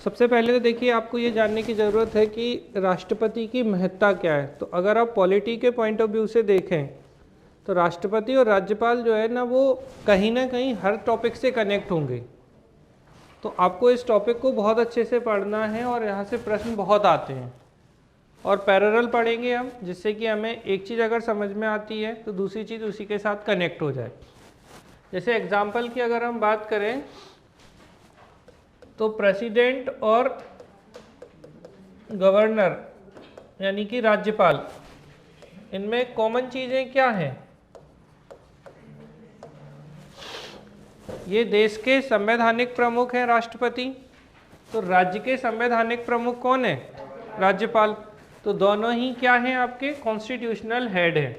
सबसे पहले तो देखिए आपको ये जानने की ज़रूरत है कि राष्ट्रपति की महत्ता क्या है। तो अगर आप पॉलिटी के पॉइंट ऑफ व्यू से देखें तो राष्ट्रपति और राज्यपाल जो है ना वो कहीं ना कहीं हर टॉपिक से कनेक्ट होंगे। तो आपको इस टॉपिक को बहुत अच्छे से पढ़ना है और यहाँ से प्रश्न बहुत आते हैं और पैरेलल पढ़ेंगे हम, जिससे कि हमें एक चीज़ अगर समझ में आती है तो दूसरी चीज़ उसी के साथ कनेक्ट हो जाए। जैसे एग्जाम्पल की अगर हम बात करें तो प्रेसिडेंट और गवर्नर यानी कि राज्यपाल, इनमें कॉमन चीज़ें क्या हैं? ये देश के संवैधानिक प्रमुख हैं राष्ट्रपति, तो राज्य के संवैधानिक प्रमुख कौन है? राज्यपाल। तो दोनों ही क्या हैं? आपके कॉन्स्टिट्यूशनल हेड हैं।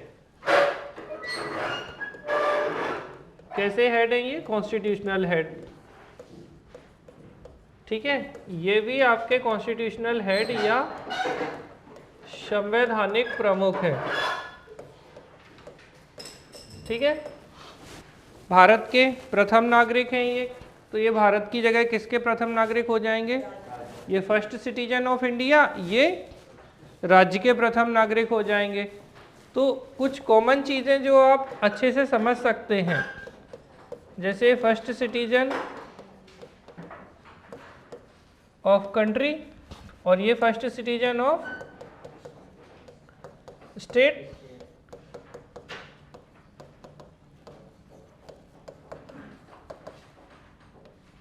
कैसे हेड हैं ये? Constitutional head. ठीक है, ये भी आपके कॉन्स्टिट्यूशनल हेड या संवैधानिक प्रमुख है। ठीक है, भारत के प्रथम नागरिक हैं ये, तो ये भारत की जगह किसके प्रथम नागरिक हो जाएंगे? ये फर्स्ट सिटीजन ऑफ इंडिया, ये राज्य के प्रथम नागरिक हो जाएंगे। तो कुछ कॉमन चीज़ें जो आप अच्छे से समझ सकते हैं, जैसे फर्स्ट सिटीजन ऑफ कंट्री और ये फर्स्ट सिटीजन ऑफ स्टेट।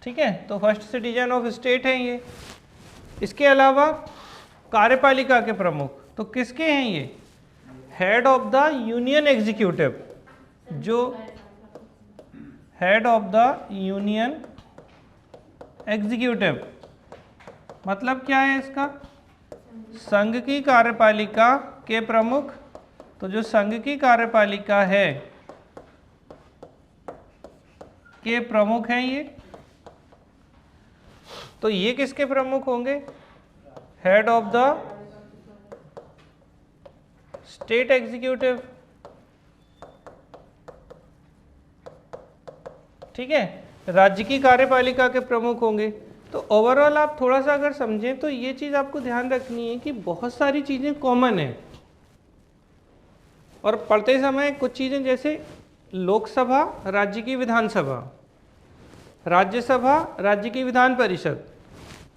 ठीक है, तो फर्स्ट सिटीजन ऑफ स्टेट है ये। इसके अलावा कार्यपालिका के प्रमुख तो किसके हैं ये? Head of the union executive. जो head of the union executive मतलब क्या है इसका? संघ की कार्यपालिका के प्रमुख। तो जो संघ की कार्यपालिका है के प्रमुख हैं ये, तो ये किसके प्रमुख होंगे? Head of the state executive. ठीक है, राज्य की कार्यपालिका के प्रमुख होंगे। तो ओवरऑल आप थोड़ा सा अगर समझें तो ये चीज़ आपको ध्यान रखनी है कि बहुत सारी चीज़ें कॉमन है और पढ़ते समय कुछ चीज़ें जैसे लोकसभा राज्य की विधानसभा, राज्यसभा राज्य की विधान परिषद,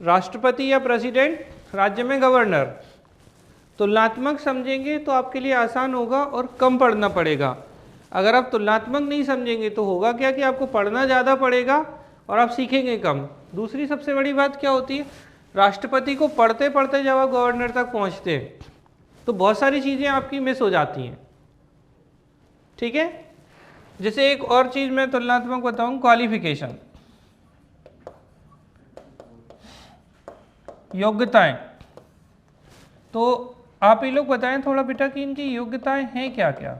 राष्ट्रपति या प्रेसिडेंट राज्य में गवर्नर, तुलनात्मक समझेंगे तो आपके लिए आसान होगा और कम पढ़ना पड़ेगा। अगर आप तुलनात्मक नहीं समझेंगे तो होगा क्या कि आपको पढ़ना ज़्यादा पड़ेगा और आप सीखेंगे कम। दूसरी सबसे बड़ी बात क्या होती है? राष्ट्रपति को पढ़ते पढ़ते जब आप गवर्नर तक पहुंचते हैं तो बहुत सारी चीज़ें आपकी मिस हो जाती हैं। ठीक है, जैसे एक और चीज़ मैं तुलनात्मक बताऊं, क्वालिफिकेशन, योग्यताएं। तो आप ये लोग बताएं थोड़ा बेटा कि इनकी योग्यताएं हैं क्या क्या?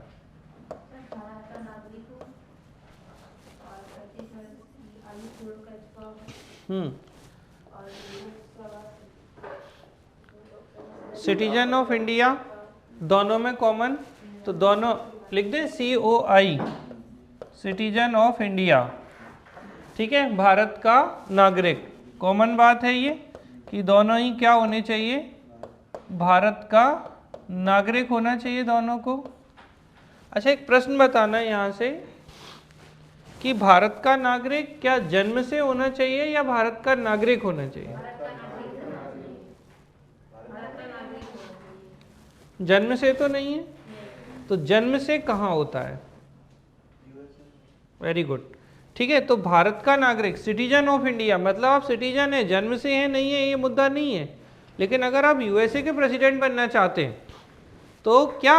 सिटीजन ऑफ इंडिया दोनों में कॉमन, तो दोनों लिख दें COI, सिटीजन ऑफ इंडिया। ठीक है, भारत का नागरिक। कॉमन बात है ये कि दोनों ही क्या होने चाहिए? भारत का नागरिक होना चाहिए दोनों को। अच्छा, एक प्रश्न बताना है यहाँ से कि भारत का नागरिक क्या जन्म से होना चाहिए या भारत का नागरिक होना चाहिए? जन्म से तो नहीं है, तो जन्म से कहाँ होता है? Very good. ठीक है, तो भारत का नागरिक सिटीजन ऑफ इंडिया मतलब आप सिटीजन है, जन्म से है नहीं है ये मुद्दा नहीं है। लेकिन अगर आप USA के प्रेसिडेंट बनना चाहते हैं तो क्या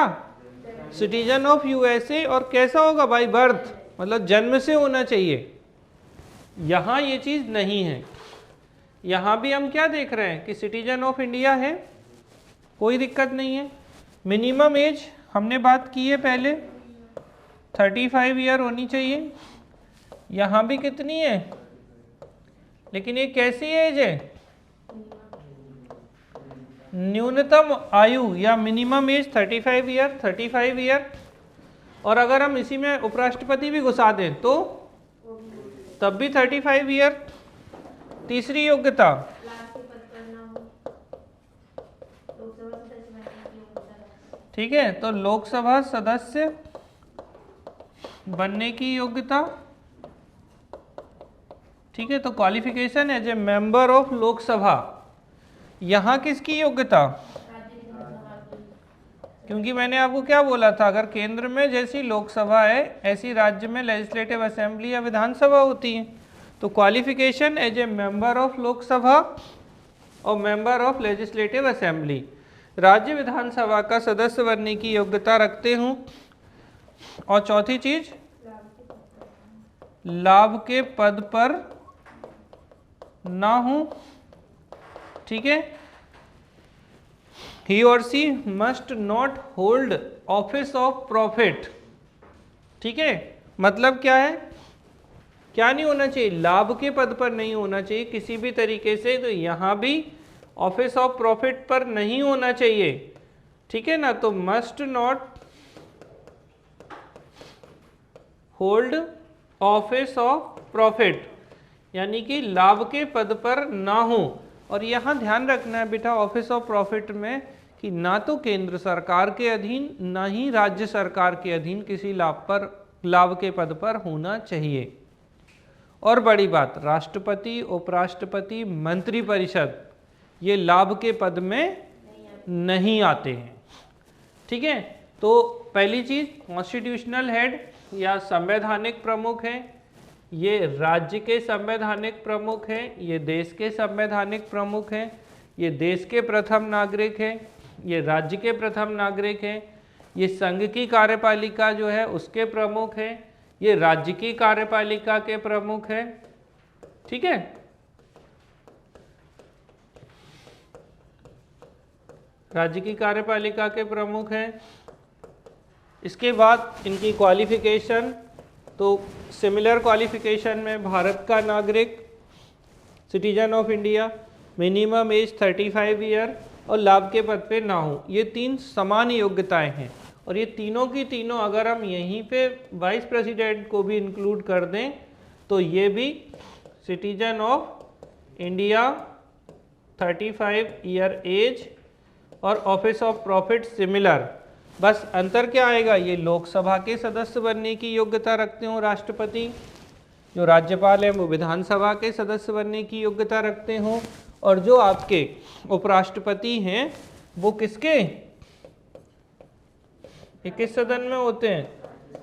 सिटीजन ऑफ USA, और कैसा होगा? बाय बर्थ, मतलब जन्म से होना चाहिए। यहाँ ये चीज़ नहीं है। यहाँ भी हम क्या देख रहे हैं कि सिटीजन ऑफ इंडिया है, कोई दिक्कत नहीं है। मिनिमम एज हमने बात की है पहले, 35 ईयर होनी चाहिए। यहाँ भी कितनी है? लेकिन ये कैसी एज है? न्यूनतम आयु या मिनिमम एज 35 ईयर। और अगर हम इसी में उपराष्ट्रपति भी घुसा दें तो तब भी 35 ईयर। तीसरी योग्यता ठीक है, तो लोकसभा सदस्य बनने की योग्यता, ठीक है, तो qualification as a member of Lok Sabha, यहाँ किसकी योग्यता, क्योंकि मैंने आपको क्या बोला था, अगर केंद्र में जैसी लोकसभा है ऐसी राज्य में लेजिस्लेटिव असेंबली या विधानसभा होती है, तो qualification as a member of Lok Sabha और मेंबर ऑफ लेजिस्लेटिव असेंबली, राज्य विधानसभा का सदस्य बनने की योग्यता रखते हूँ। और चौथी चीज, लाभ के पद पर ना हूं, ठीक है, he or she must not hold office of profit, ठीक है, मतलब क्या है, क्या नहीं होना चाहिए, लाभ के पद पर नहीं होना चाहिए किसी भी तरीके से, तो यहां भी ऑफिस ऑफ प्रॉफिट पर नहीं होना चाहिए, ठीक है ना, तो must not hold office of profit, यानी कि लाभ के पद पर ना हो। और यहाँ ध्यान रखना है बेटा ऑफिस ऑफ प्रॉफिट में कि ना तो केंद्र सरकार के अधीन ना ही राज्य सरकार के अधीन किसी लाभ के पद पर होना चाहिए। और बड़ी बात, राष्ट्रपति, उपराष्ट्रपति, मंत्री परिषद ये लाभ के पद में नहीं आते हैं, ठीक है। तो पहली चीज, कॉन्स्टिट्यूशनल हेड या संवैधानिक प्रमुख है, ये राज्य के संवैधानिक प्रमुख हैं, ये देश के संवैधानिक प्रमुख हैं, ये देश के प्रथम नागरिक हैं, ये राज्य के प्रथम नागरिक हैं, ये संघ की कार्यपालिका जो है उसके प्रमुख हैं, ये राज्य की कार्यपालिका के प्रमुख हैं, ठीक है। राज्य की कार्यपालिका के प्रमुख हैं। इसके बाद इनकी क्वालिफिकेशन, तो सिमिलर क्वालिफिकेशन में भारत का नागरिक, citizen of India, minimum age 35 year और लाभ के पद पे ना हो, ये तीन समान योग्यताएं हैं। और ये तीनों की तीनों अगर हम यहीं पे वाइस प्रेसिडेंट को भी इंक्लूड कर दें तो ये भी citizen of India, 35 year age और ऑफिस ऑफ प्रॉफिट सिमिलर। बस अंतर क्या आएगा, ये लोकसभा के सदस्य बनने की योग्यता रखते हो राष्ट्रपति, जो राज्यपाल है वो विधानसभा के सदस्य बनने की योग्यता रखते हो, और जो आपके उपराष्ट्रपति हैं वो किसके, किस सदन में होते हैं,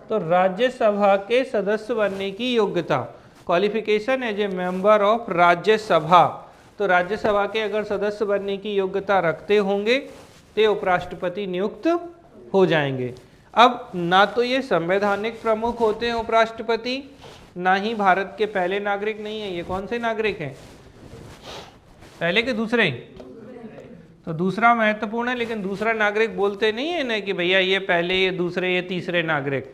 तो राज्यसभा के सदस्य बनने की योग्यता, qualification as a member of Rajya Sabha. तो राज्यसभा के अगर सदस्य बनने की योग्यता रखते होंगे तो उपराष्ट्रपति नियुक्त हो जाएंगे। अब ना तो ये संवैधानिक प्रमुख होते हैं उपराष्ट्रपति, ना ही भारत के पहले नागरिक नहीं है, ये कौन से नागरिक हैं, पहले के दूसरे, तो दूसरा महत्वपूर्ण है, लेकिन दूसरा नागरिक बोलते नहीं है ना कि भैया ये पहले, ये दूसरे, ये तीसरे नागरिक,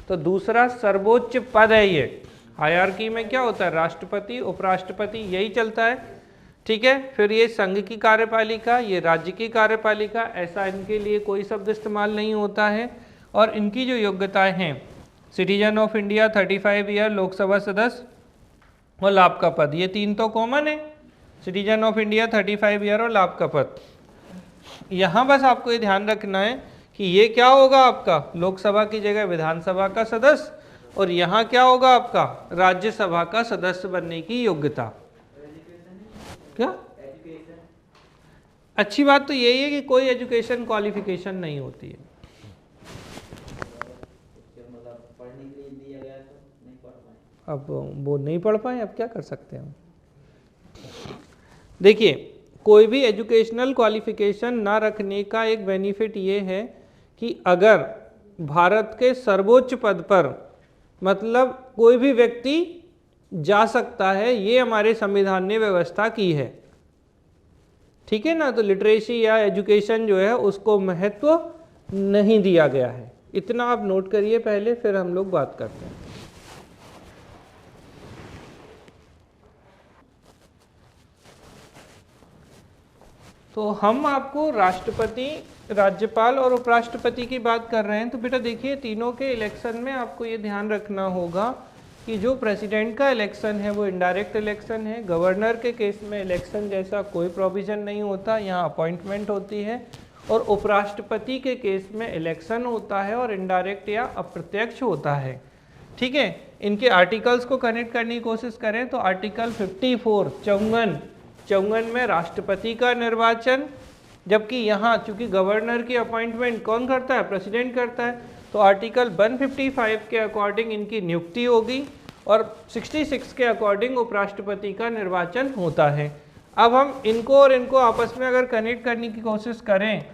तो दूसरा सर्वोच्च पद है। ये हायरार्की में क्या होता है, राष्ट्रपति, उपराष्ट्रपति, यही चलता है, ठीक है। फिर ये संघ की कार्यपालिका, ये राज्य की कार्यपालिका, ऐसा इनके लिए कोई शब्द इस्तेमाल नहीं होता है। और इनकी जो योग्यताएं हैं, citizen of India, 35 year, Lok Sabha सदस्य और लाभ का पद, ये तीन तो कॉमन है, सिटीजन ऑफ इंडिया, 35 ईयर और लाभ का पद। यहाँ बस आपको ये ध्यान रखना है कि ये क्या होगा आपका, लोकसभा की जगह विधानसभा का सदस्य, और यहाँ क्या होगा आपका, राज्यसभा का सदस्य बनने की योग्यता। क्या अच्छी बात तो यही है कि कोई एजुकेशन क्वालिफिकेशन नहीं होती है। अब वो नहीं पढ़ पाए, अब क्या कर सकते हैं। देखिए, कोई भी एजुकेशनल क्वालिफिकेशन ना रखने का एक बेनिफिट ये है कि अगर भारत के सर्वोच्च पद पर मतलब कोई भी व्यक्ति जा सकता है, ये हमारे संविधान ने व्यवस्था की है, ठीक है ना। तो लिटरेसी या एजुकेशन जो है उसको महत्व नहीं दिया गया है, इतना आप नोट करिए पहले, फिर हम लोग बात करते हैं। तो हम आपको राष्ट्रपति, राज्यपाल और उपराष्ट्रपति की बात कर रहे हैं। तो बेटा देखिए, तीनों के इलेक्शन में आपको ये ध्यान रखना होगा कि जो प्रेसिडेंट का इलेक्शन है वो इनडायरेक्ट इलेक्शन है। गवर्नर के केस में इलेक्शन जैसा कोई प्रोविज़न नहीं होता, यहाँ अपॉइंटमेंट होती है। और उपराष्ट्रपति के केस में इलेक्शन होता है और इनडायरेक्ट या अप्रत्यक्ष होता है। ठीक है, इनके आर्टिकल्स को कनेक्ट करने की कोशिश करें तो आर्टिकल 54 54 में राष्ट्रपति का निर्वाचन, जबकि यहाँ चूंकि गवर्नर की अपॉइंटमेंट कौन करता है, प्रेसिडेंट करता है, तो आर्टिकल 155 के अकॉर्डिंग इनकी नियुक्ति होगी और 66 के अकॉर्डिंग उपराष्ट्रपति का निर्वाचन होता है। अब हम इनको और इनको आपस में अगर कनेक्ट करने की कोशिश करें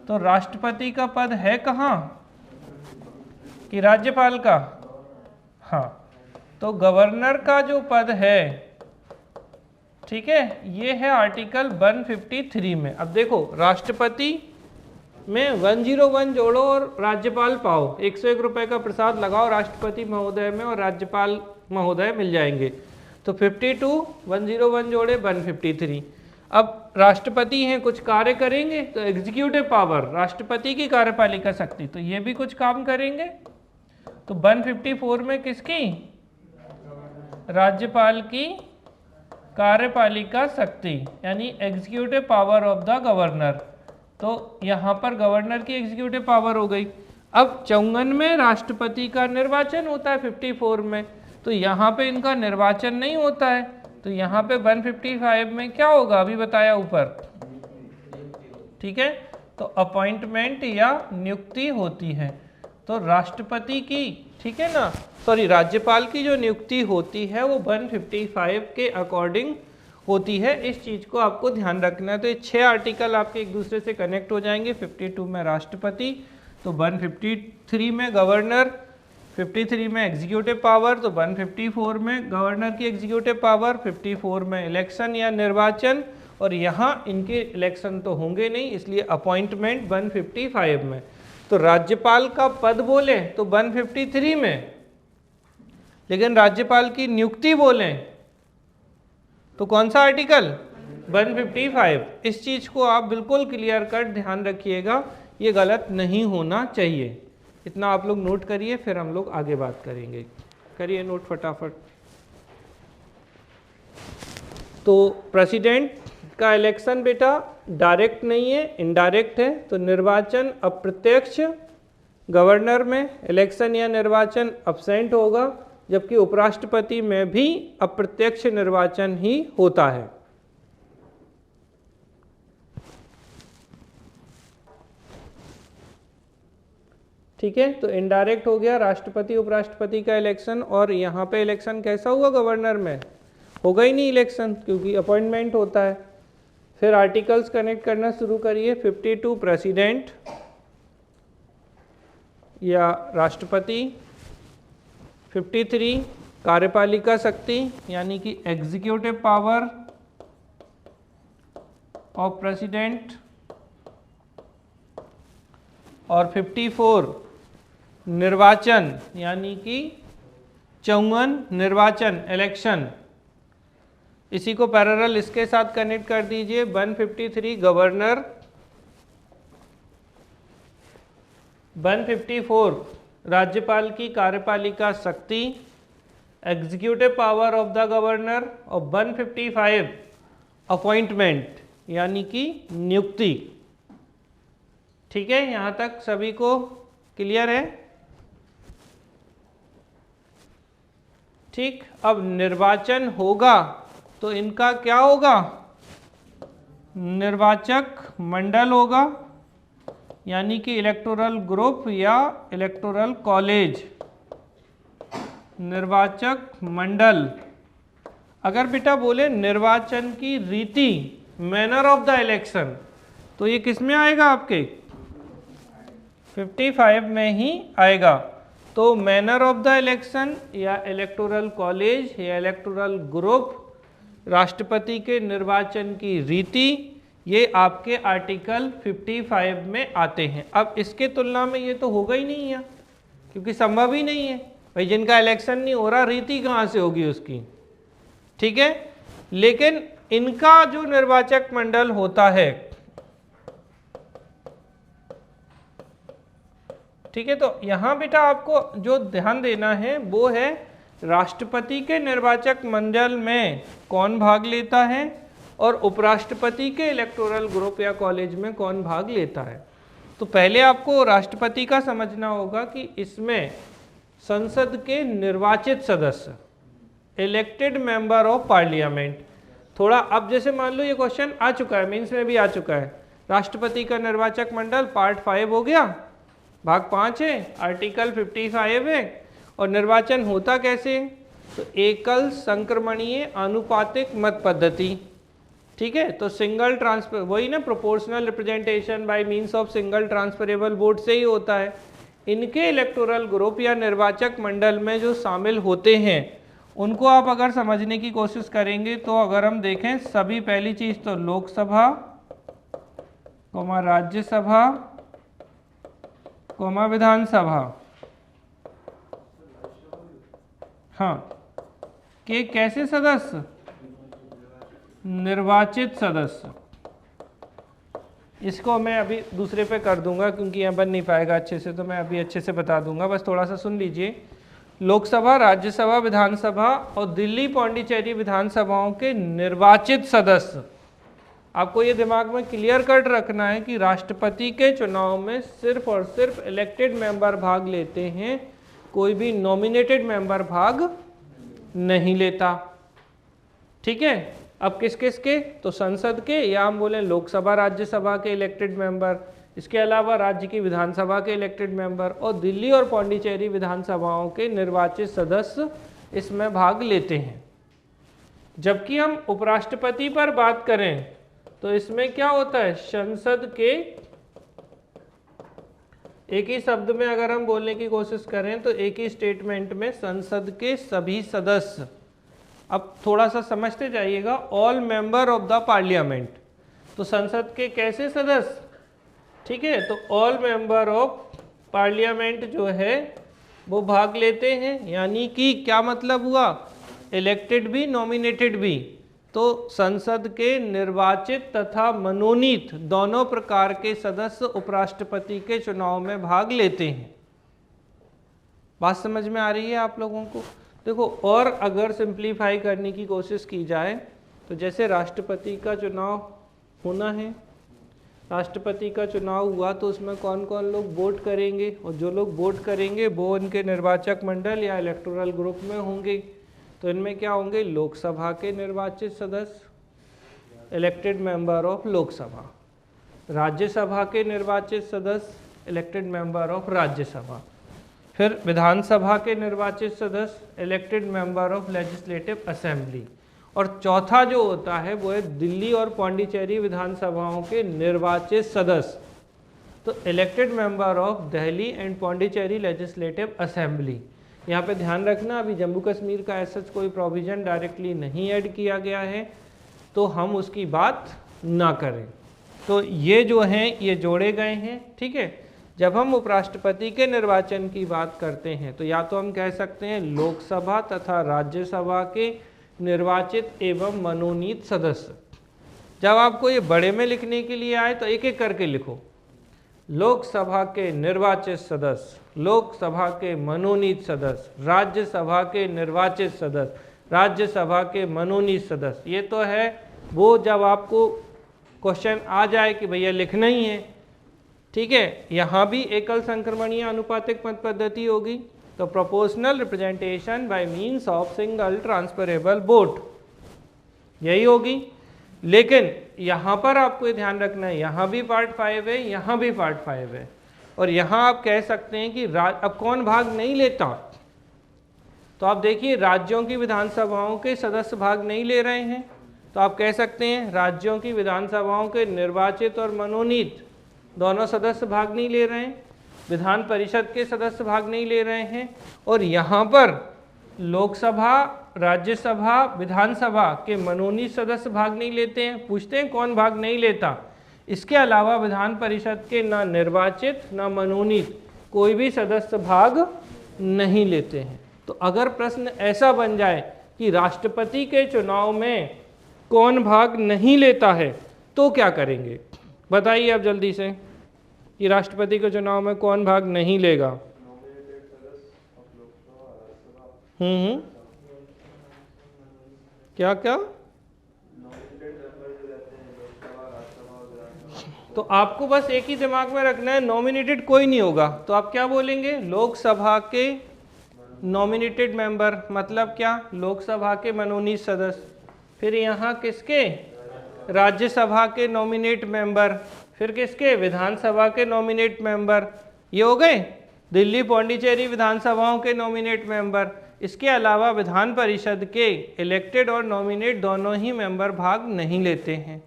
तो राष्ट्रपति का पद है कहाँ कि राज्यपाल का? हाँ, तो गवर्नर का जो पद है, ठीक है, ये है आर्टिकल 153 में। अब देखो, राष्ट्रपति में 101 जोड़ो और राज्यपाल पाओ, 101 रुपए का प्रसाद लगाओ राष्ट्रपति महोदय में और राज्यपाल महोदय मिल जाएंगे। तो 52 101 जोड़े 153। अब राष्ट्रपति हैं, कुछ कार्य करेंगे तो एग्जीक्यूटिव पावर, राष्ट्रपति की कार्यपालिका शक्ति, तो ये भी कुछ काम करेंगे। तो 154 में किसकी? राज्यपाल की कार्यपालिका शक्ति, यानी executive power of the governor. तो यहाँ पर गवर्नर की एग्जीक्यूटिव पावर हो गई। अब 54 में राष्ट्रपति का निर्वाचन होता है 54 में, तो यहाँ पे इनका निर्वाचन नहीं होता है, तो यहाँ पे 155 में क्या होगा अभी बताया ऊपर, ठीक है, तो अपॉइंटमेंट या नियुक्ति होती है। तो राष्ट्रपति की, ठीक है ना, सॉरी, राज्यपाल की जो नियुक्ति होती है वो 155 के अकॉर्डिंग होती है। इस चीज़ को आपको ध्यान रखना है। तो ये 6 आर्टिकल आपके एक दूसरे से कनेक्ट हो जाएंगे। 52 में राष्ट्रपति, तो 153 में गवर्नर, 53 में एग्जीक्यूटिव पावर, तो 154 में गवर्नर की एग्जीक्यूटिव पावर, 54 में इलेक्शन या निर्वाचन, और यहाँ इनके इलेक्शन तो होंगे नहीं, इसलिए अपॉइंटमेंट 155 में। तो राज्यपाल का पद बोले तो 153 में, लेकिन राज्यपाल की नियुक्ति बोले तो कौन सा आर्टिकल? 155। इस चीज को आप बिल्कुल क्लियर कट ध्यान रखिएगा, ये गलत नहीं होना चाहिए। इतना आप लोग नोट करिए, फिर हम लोग आगे बात करेंगे। करिए नोट फटाफट। तो प्रेसिडेंट का इलेक्शन बेटा डायरेक्ट नहीं है, इनडायरेक्ट है, तो निर्वाचन अप्रत्यक्ष, गवर्नर में इलेक्शन या निर्वाचन अब्सेंट होगा, जबकि उपराष्ट्रपति में भी अप्रत्यक्ष निर्वाचन ही होता है। ठीक है, तो इनडायरेक्ट हो गया राष्ट्रपति उपराष्ट्रपति का इलेक्शन, और यहाँ पे इलेक्शन कैसा हुआ? गवर्नर में होगा ही नहीं इलेक्शन, क्योंकि अपॉइंटमेंट होता है। फिर आर्टिकल्स कनेक्ट करना शुरू करिए। 52 प्रेसिडेंट या राष्ट्रपति, 53 कार्यपालिका शक्ति यानी कि एग्जीक्यूटिव पावर ऑफ प्रेसिडेंट, और 54 निर्वाचन यानी कि 54 निर्वाचन, इलेक्शन। इसी को पैरेलल इसके साथ कनेक्ट कर दीजिए। 153 गवर्नर, 154 राज्यपाल की कार्यपालिका शक्ति, executive power of the governor, और 155 अपॉइंटमेंट यानी कि नियुक्ति। ठीक है, यहाँ तक सभी को क्लियर है? ठीक, अब निर्वाचन होगा तो इनका क्या होगा? निर्वाचक मंडल होगा, यानी कि इलेक्टोरल ग्रुप या इलेक्टोरल कॉलेज। निर्वाचक मंडल। अगर बेटा बोले निर्वाचन की रीति, मैनर ऑफ द इलेक्शन, तो ये किस में आएगा? आपके 55 में ही आएगा। तो मैनर ऑफ द इलेक्शन या इलेक्टोरल कॉलेज या इलेक्टोरल ग्रुप, राष्ट्रपति के निर्वाचन की रीति, ये आपके आर्टिकल 55 में आते हैं। अब इसके तुलना में ये तो होगा ही नहीं है, क्योंकि संभव ही नहीं है भाई, जिनका इलेक्शन नहीं हो रहा रीति कहाँ से होगी उसकी। ठीक है, लेकिन इनका जो निर्वाचक मंडल होता है, ठीक है, तो यहाँ बेटा आपको जो ध्यान देना है वो है राष्ट्रपति के निर्वाचक मंडल में कौन भाग लेता है, और उपराष्ट्रपति के इलेक्टोरल ग्रुप या कॉलेज में कौन भाग लेता है। तो पहले आपको राष्ट्रपति का समझना होगा कि इसमें संसद के निर्वाचित सदस्य, इलेक्टेड मेंबर ऑफ पार्लियामेंट, थोड़ा अब जैसे मान लो ये क्वेश्चन आ चुका है, मेंस में भी आ चुका है, राष्ट्रपति का निर्वाचक मंडल पार्ट 5 हो गया, भाग 5 है, आर्टिकल 55 है। और निर्वाचन होता कैसे, तो एकल संक्रमणीय आनुपातिक मत पद्धति, ठीक है। तो सिंगल ट्रांसफर, वही ना, proportional representation by means of single transferable vote से ही होता है। इनके इलेक्टोरल ग्रुप या निर्वाचक मंडल में जो शामिल होते हैं उनको आप अगर समझने की कोशिश करेंगे तो अगर हम देखें सभी, पहली चीज तो लोकसभा, राज्यसभा, विधानसभा, हाँ, के कैसे सदस्य, निर्वाचित सदस्य। इसको मैं अभी दूसरे पे कर दूंगा क्योंकि यहाँ बन नहीं पाएगा अच्छे से, तो मैं अभी अच्छे से बता दूंगा, बस थोड़ा सा सुन लीजिए। लोकसभा, राज्यसभा, विधानसभा और दिल्ली पौंडीचेरी विधानसभाओं के निर्वाचित सदस्य, आपको ये दिमाग में क्लियर कट रखना है कि राष्ट्रपति के चुनाव में सिर्फ और सिर्फ इलेक्टेड मेंबर भाग लेते हैं, कोई भी नॉमिनेटेड मेंबर भाग नहीं लेता, ठीक है। अब किस किस के, तो संसद के, या हम बोले लोकसभा राज्यसभा के इलेक्टेड मेंबर, इसके अलावा राज्य की विधानसभा के इलेक्टेड मेंबर और दिल्ली और पौंडीचेरी विधानसभाओं के निर्वाचित सदस्य इसमें भाग लेते हैं। जबकि हम उपराष्ट्रपति पर बात करें तो इसमें क्या होता है, संसद के, एक ही शब्द में अगर हम बोलने की कोशिश करें तो एक ही स्टेटमेंट में संसद के सभी सदस्य, अब थोड़ा सा समझते जाइएगा, all member of the parliament, तो संसद के कैसे सदस्य, ठीक है, तो ऑल मेंबर ऑफ पार्लियामेंट जो है वो भाग लेते हैं। यानी कि क्या मतलब हुआ, इलेक्टेड भी नॉमिनेटेड भी, तो संसद के निर्वाचित तथा मनोनीत दोनों प्रकार के सदस्य उपराष्ट्रपति के चुनाव में भाग लेते हैं। बात समझ में आ रही है आप लोगों को। देखो, और अगर सिंप्लीफाई करने की कोशिश की जाए तो जैसे राष्ट्रपति का चुनाव होना है, राष्ट्रपति का चुनाव हुआ तो उसमें कौन कौन लोग वोट करेंगे, और जो लोग वोट करेंगे वो उनके निर्वाचक मंडल या इलेक्टोरल ग्रुप में होंगे। तो इनमें क्या होंगे, लोकसभा के निर्वाचित सदस्य, elected member of Lok Sabha, Rajya Sabha के निर्वाचित सदस्य, इलेक्टेड मेंबर ऑफ राज्यसभा, फिर विधानसभा के निर्वाचित सदस्य, elected member of legislative assembly, और चौथा जो होता है वो है दिल्ली और पौंडीचेरी विधानसभाओं के निर्वाचित सदस्य, तो elected member of Delhi and Pondicherry legislative assembly. यहाँ पे ध्यान रखना, अभी जम्मू कश्मीर का ऐसा कोई प्रोविज़न डायरेक्टली नहीं ऐड किया गया है तो हम उसकी बात ना करें। तो ये जो हैं ये जोड़े गए हैं, ठीक है। जब हम उपराष्ट्रपति के निर्वाचन की बात करते हैं तो या तो हम कह सकते हैं लोकसभा तथा राज्यसभा के निर्वाचित एवं मनोनीत सदस्य। जब आपको ये बड़े में लिखने के लिए आए तो एक एक करके लिखो, लोकसभा के निर्वाचित सदस्य, लोकसभा के मनोनीत सदस्य, राज्यसभा के निर्वाचित सदस्य, राज्यसभा के मनोनीत सदस्य। ये तो है वो जब आपको क्वेश्चन आ जाए कि भैया लिखना ही है, ठीक है। यहाँ भी एकल संक्रमणीय आनुपातिक मत पद्धति होगी, तो proportional representation by means of single transferable vote यही होगी। लेकिन यहाँ पर आपको ये ध्यान रखना है, यहाँ भी पार्ट 5 है, यहाँ भी पार्ट 5 है, और यहाँ आप कह सकते हैं कि अब कौन भाग नहीं लेता, तो आप देखिए राज्यों की विधानसभाओं के सदस्य भाग नहीं ले रहे हैं, तो आप कह सकते हैं राज्यों की विधानसभाओं के निर्वाचित और मनोनीत दोनों सदस्य भाग नहीं ले रहे हैं, विधान परिषद के सदस्य भाग नहीं ले रहे हैं, और यहाँ पर लोकसभा, राज्यसभा, विधानसभा के मनोनीत सदस्य भाग नहीं लेते हैं। पूछते हैं कौन भाग नहीं लेता, इसके अलावा विधान परिषद के ना निर्वाचित ना मनोनीत कोई भी सदस्य भाग नहीं लेते हैं। तो अगर प्रश्न ऐसा बन जाए कि राष्ट्रपति के चुनाव में कौन भाग नहीं लेता है तो क्या करेंगे, बताइए अब जल्दी से, कि राष्ट्रपति के चुनाव में कौन भाग नहीं लेगा। क्या क्या, तो आपको बस एक ही दिमाग में रखना है, नॉमिनेटेड कोई नहीं होगा, तो आप क्या बोलेंगे, लोकसभा के नॉमिनेटेड मेंबर, मतलब क्या, लोकसभा के मनोनीत सदस्य। फिर यहाँ किसके, राज्यसभा के नॉमिनेट मेंबर, फिर किसके, विधानसभा के नॉमिनेट मेंबर, ये हो गए दिल्ली पौंडीचेरी विधानसभाओं के नॉमिनेट मेंबर। इसके अलावा विधान परिषद के इलेक्टेड और नॉमिनेट दोनों ही मेंबर भाग नहीं लेते हैं।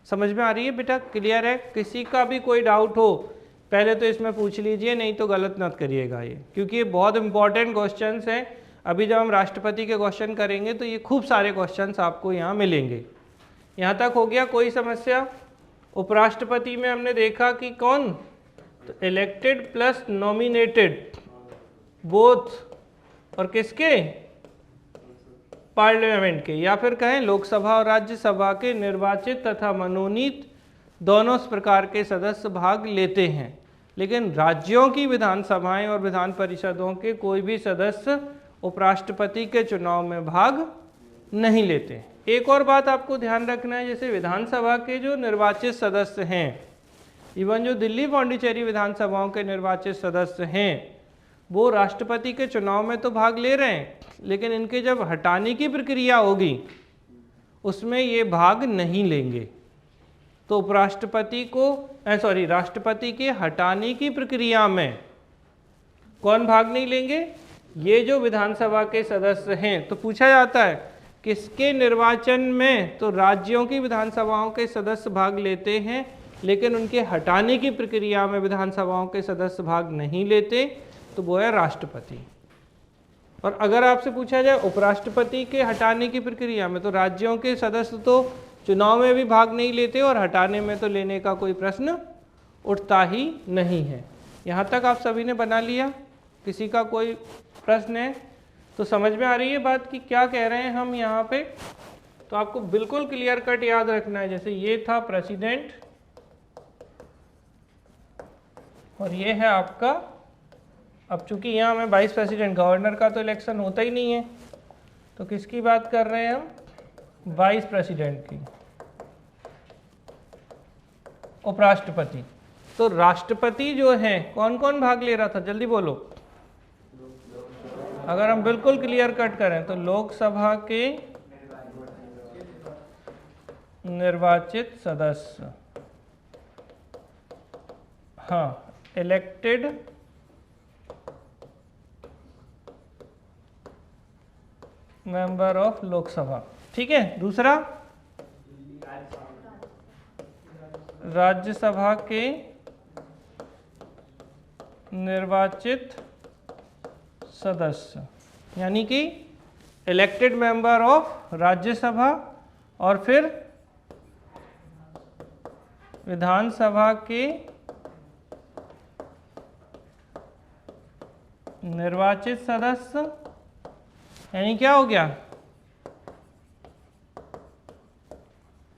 समझ में आ रही है बेटा, क्लियर है? किसी का भी कोई डाउट हो पहले तो इसमें पूछ लीजिए, नहीं तो गलत मत करिएगा ये, क्योंकि ये बहुत इंपॉर्टेंट क्वेश्चंस हैं। अभी जब हम राष्ट्रपति के क्वेश्चन करेंगे तो ये खूब सारे क्वेश्चंस आपको यहाँ मिलेंगे। यहाँ तक हो गया, कोई समस्या? उपराष्ट्रपति में हमने देखा कि कौन, तो इलेक्टेड प्लस नॉमिनेटेड बोथ, और किसके, पार्लियामेंट के, या फिर कहें लोकसभा और राज्यसभा के निर्वाचित तथा मनोनीत दोनों प्रकार के सदस्य भाग लेते हैं। लेकिन राज्यों की विधानसभाएं और विधान परिषदों के कोई भी सदस्य उपराष्ट्रपति के चुनाव में भाग नहीं लेते। एक और बात आपको ध्यान रखना है, जैसे विधानसभा के जो निर्वाचित सदस्य हैं, इवन जो दिल्ली पौंडीचेरी विधानसभाओं के निर्वाचित सदस्य हैं, वो राष्ट्रपति के चुनाव में तो भाग ले रहे हैं, लेकिन इनके जब हटाने की प्रक्रिया होगी उसमें ये भाग नहीं लेंगे। तो उपराष्ट्रपति को राष्ट्रपति के हटाने की प्रक्रिया में कौन भाग नहीं लेंगे, ये जो विधानसभा के सदस्य हैं। तो पूछा जाता है किसके निर्वाचन में, तो राज्यों की विधानसभाओं के सदस्य भाग लेते हैं, लेकिन उनके हटाने की प्रक्रिया में विधानसभाओं के सदस्य भाग नहीं लेते, तो वो है राष्ट्रपति। और अगर आपसे पूछा जाए उपराष्ट्रपति के हटाने की प्रक्रिया में, तो राज्यों के सदस्य तो चुनाव में भी भाग नहीं लेते और हटाने में तो लेने का कोई प्रश्न उठता ही नहीं है। यहाँ तक आप सभी ने बना लिया? किसी का कोई प्रश्न है तो समझ में आ रही है बात कि क्या कह रहे हैं हम यहाँ पे? तो आपको बिल्कुल क्लियर कट याद रखना है। जैसे ये था प्रेसिडेंट और ये है आपका, अब चूंकि यहाँ में वाइस प्रेसिडेंट, गवर्नर का तो इलेक्शन होता ही नहीं है, तो किसकी बात कर रहे हैं हम, वाइस प्रेसिडेंट की। उपराष्ट्रपति, तो राष्ट्रपति जो है कौन कौन भाग ले रहा था, जल्दी बोलो। अगर हम बिल्कुल क्लियर कट करें तो लोकसभा के निर्वाचित सदस्य, हाँ, इलेक्टेड मेंबर ऑफ लोकसभा, ठीक है। दूसरा, राज्यसभा के निर्वाचित सदस्य, यानी कि इलेक्टेड मेंबर ऑफ राज्यसभा, और फिर विधानसभा के निर्वाचित सदस्य, यानी क्या हो गया,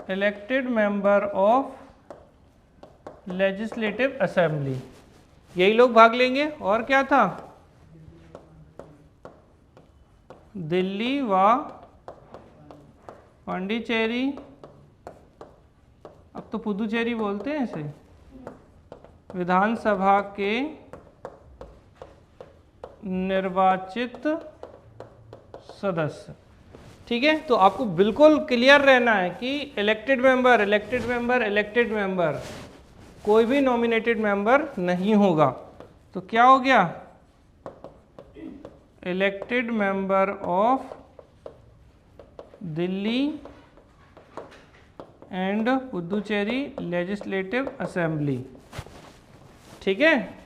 elected member of legislative assembly, यही लोग भाग लेंगे। और क्या था, दिल्ली व पांडिचेरी, अब तो पुदुचेरी बोलते हैं इसे, विधानसभा के निर्वाचित सदस्य, ठीक है। तो आपको बिल्कुल क्लियर रहना है कि elected member, elected member, elected member, कोई भी नॉमिनेटेड मेंबर नहीं होगा। तो क्या हो गया, elected member of Delhi and Puducherry legislative assembly, ठीक है।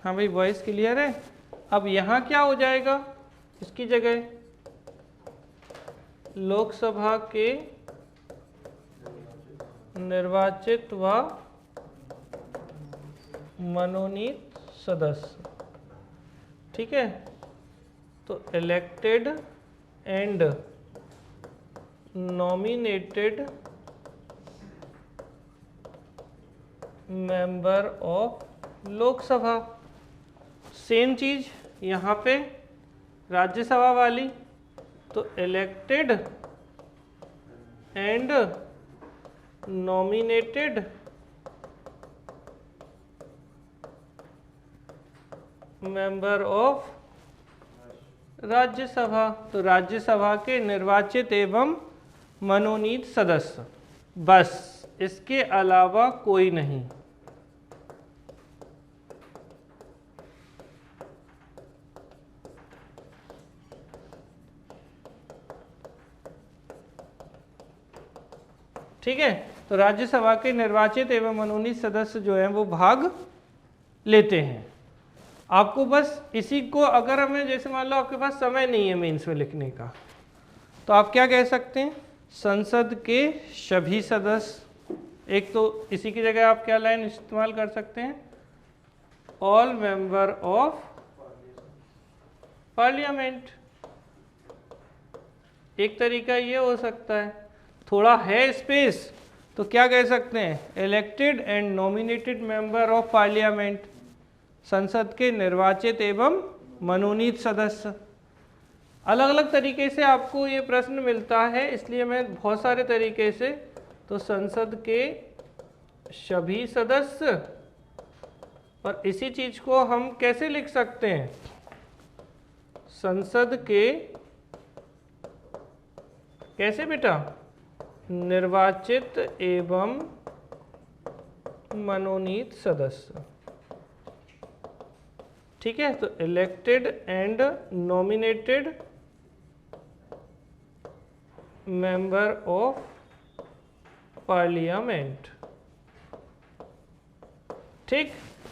हाँ भाई, वॉइस क्लियर है। अब यहाँ क्या हो जाएगा, इसकी जगह लोकसभा के निर्वाचित व मनोनीत सदस्य। ठीक है, तो elected and nominated member of Lok Sabha. Same चीज यहाँ पे राज्यसभा वाली, तो elected and nominated member of Rajya Sabha. तो राज्यसभा के निर्वाचित एवं मनोनीत सदस्य, बस इसके अलावा कोई नहीं। ठीक है, तो राज्यसभा के निर्वाचित एवं मनोनीत सदस्य जो हैं वो भाग लेते हैं। आपको बस इसी को, अगर हमें जैसे मान लो आपके पास समय नहीं है मेंस में लिखने का, तो आप क्या कह सकते हैं, संसद के सभी सदस्य। एक तो इसी की जगह आप क्या लाइन इस्तेमाल कर सकते हैं, ऑल मेंबर ऑफ पार्लियामेंट। एक तरीका ये हो सकता है। थोड़ा है स्पेस तो क्या कह सकते हैं, elected and nominated member of parliament, संसद के निर्वाचित एवं मनोनीत सदस्य। अलग अलग तरीके से आपको ये प्रश्न मिलता है, इसलिए मैं बहुत सारे तरीके से, तो संसद के सभी सदस्य, और इसी चीज को हम कैसे लिख सकते हैं, संसद के, कैसे बेटा, निर्वाचित एवं मनोनीत सदस्य। ठीक है, तो elected and nominated member of parliament. ठीक,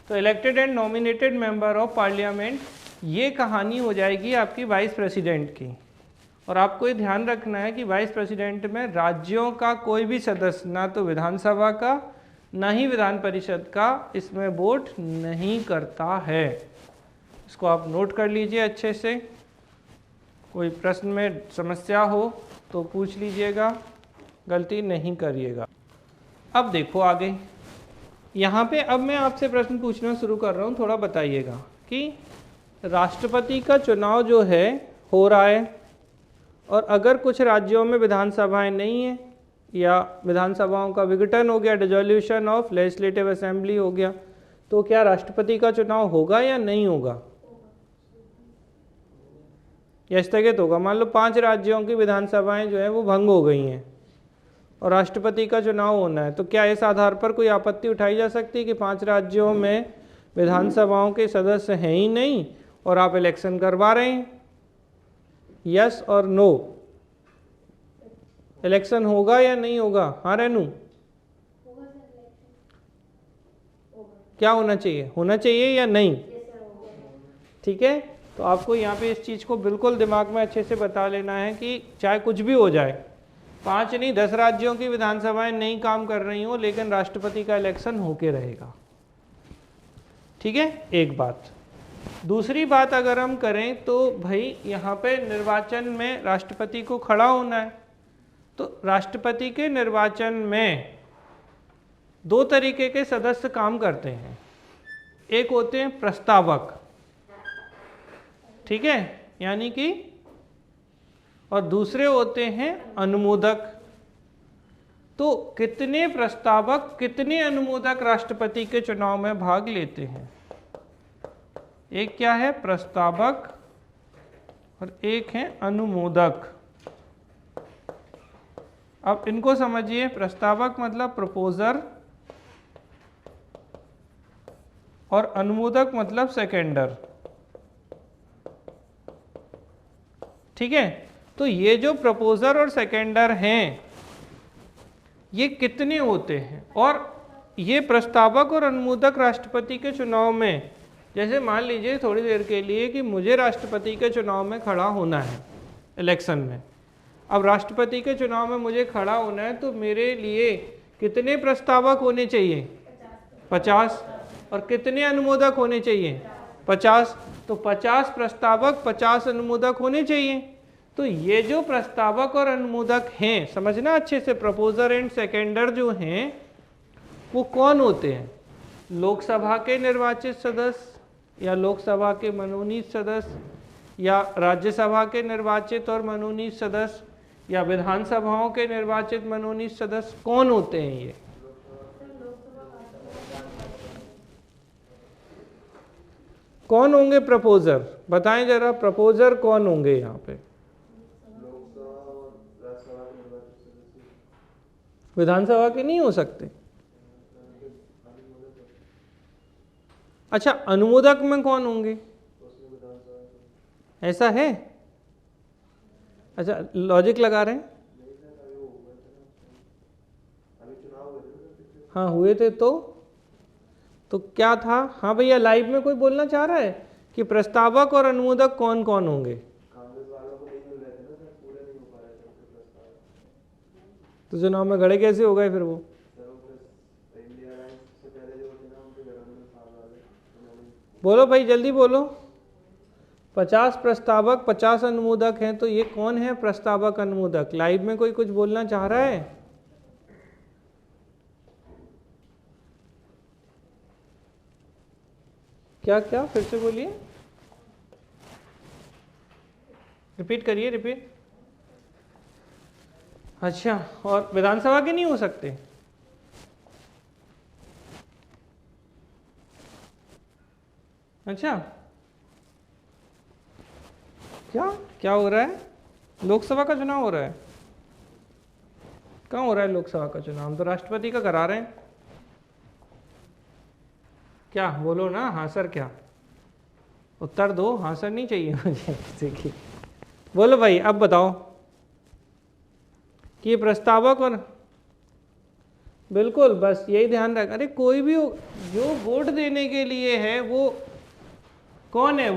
तो elected and nominated member of parliament, ये कहानी हो जाएगी आपकी वाइस प्रेसिडेंट की। और आपको ये ध्यान रखना है कि वाइस प्रेसिडेंट में राज्यों का कोई भी सदस्य, ना तो विधानसभा का ना ही विधान परिषद का, इसमें वोट नहीं करता है। इसको आप नोट कर लीजिए अच्छे से। कोई प्रश्न में समस्या हो तो पूछ लीजिएगा, गलती नहीं करिएगा। अब देखो आगे, यहाँ पे अब मैं आपसे प्रश्न पूछना शुरू कर रहा हूँ। थोड़ा बताइएगा कि राष्ट्रपति का चुनाव जो है हो रहा है, और अगर कुछ राज्यों में विधानसभाएं नहीं हैं या विधानसभाओं का विघटन हो गया, डिसोल्यूशन ऑफ लेजिस्लेटिव असेंबली हो गया, तो क्या राष्ट्रपति का चुनाव होगा या नहीं होगा, या स्थगित होगा। मान लो 5 राज्यों की विधानसभाएं जो है वो भंग हो गई हैं और राष्ट्रपति का चुनाव होना है, तो क्या इस आधार पर कोई आपत्ति उठाई जा सकती है कि 5 राज्यों में विधानसभाओं के सदस्य हैं ही नहीं और आप इलेक्शन करवा रहे हैं? यस और नो, इलेक्शन होगा या नहीं होगा? हाँ रेनू, क्या होना चाहिए, होना चाहिए या नहीं? ठीक है, तो आपको यहाँ पे इस चीज़ को बिल्कुल दिमाग में अच्छे से बता लेना है कि चाहे कुछ भी हो जाए, 5 नहीं 10 राज्यों की विधानसभाएं नहीं काम कर रही हो, लेकिन राष्ट्रपति का इलेक्शन होके रहेगा। ठीक है, एक बात। दूसरी बात अगर हम करें तो भाई यहाँ पे निर्वाचन में राष्ट्रपति को खड़ा होना है, तो राष्ट्रपति के निर्वाचन में 2 तरीके के सदस्य काम करते हैं। एक होते हैं प्रस्तावक, ठीक है, यानी कि, और दूसरे होते हैं अनुमोदक। तो कितने प्रस्तावक, कितने अनुमोदक राष्ट्रपति के चुनाव में भाग लेते हैं? एक क्या है, प्रस्तावक, और एक है अनुमोदक। अब इनको समझिए। प्रस्तावक मतलब प्रपोजर, और अनुमोदक मतलब सेकेंडर। ठीक है, तो ये जो प्रपोजर और सेकेंडर हैं, ये कितने होते हैं? और ये प्रस्तावक और अनुमोदक राष्ट्रपति के चुनाव में, जैसे मान लीजिए थोड़ी देर के लिए कि मुझे राष्ट्रपति के चुनाव में खड़ा होना है इलेक्शन में। अब राष्ट्रपति के चुनाव में मुझे खड़ा होना है, तो मेरे लिए कितने प्रस्तावक होने चाहिए? 50। और कितने अनुमोदक होने चाहिए? 50। तो 50 प्रस्तावक 50 अनुमोदक होने चाहिए। तो ये जो प्रस्तावक और अनुमोदक हैं, समझना अच्छे से, प्रपोजर एंड सेकेंडर जो हैं वो कौन होते हैं? लोकसभा के निर्वाचित सदस्य या लोकसभा के मनोनीत सदस्य या राज्यसभा के निर्वाचित और मनोनीत सदस्य या विधानसभाओं के निर्वाचित मनोनीत सदस्य, कौन होते हैं ये? कौन होंगे प्रपोजर? बताएं जरा, प्रपोजर कौन होंगे यहाँ पे? विधानसभा के नहीं हो सकते? अच्छा, अनुमोदक में कौन होंगे? ऐसा है? अच्छा, लॉजिक लगा रहे हैं। हाँ हुए थे तो क्या था? हाँ भैया, लाइव में कोई बोलना चाह रहा है कि प्रस्तावक और अनुमोदक कौन कौन होंगे? तो चुनाव में खड़े कैसे हो गए फिर वो? बोलो भाई, जल्दी बोलो। 50 प्रस्तावक 50 अनुमोदक हैं, तो ये कौन है प्रस्तावक अनुमोदक? लाइव में कोई कुछ बोलना चाह रहा है? क्या क्या? फिर से बोलिए, रिपीट करिए, रिपीट। अच्छा, और विधानसभा के नहीं हो सकते? अच्छा, क्या क्या हो रहा है? लोकसभा का चुनाव हो रहा है? कहाँ हो रहा है लोकसभा का चुनाव? हम तो राष्ट्रपति का करा रहे हैं। क्या बोलो ना, हाँ सर, क्या उत्तर दो। हाँ सर नहीं चाहिए मुझे किसी की। बोलो भाई, अब बताओ कि ये प्रस्तावक और, बिल्कुल, बस यही ध्यान रख। अरे कोई भी जो वोट देने के लिए है वो कौन है?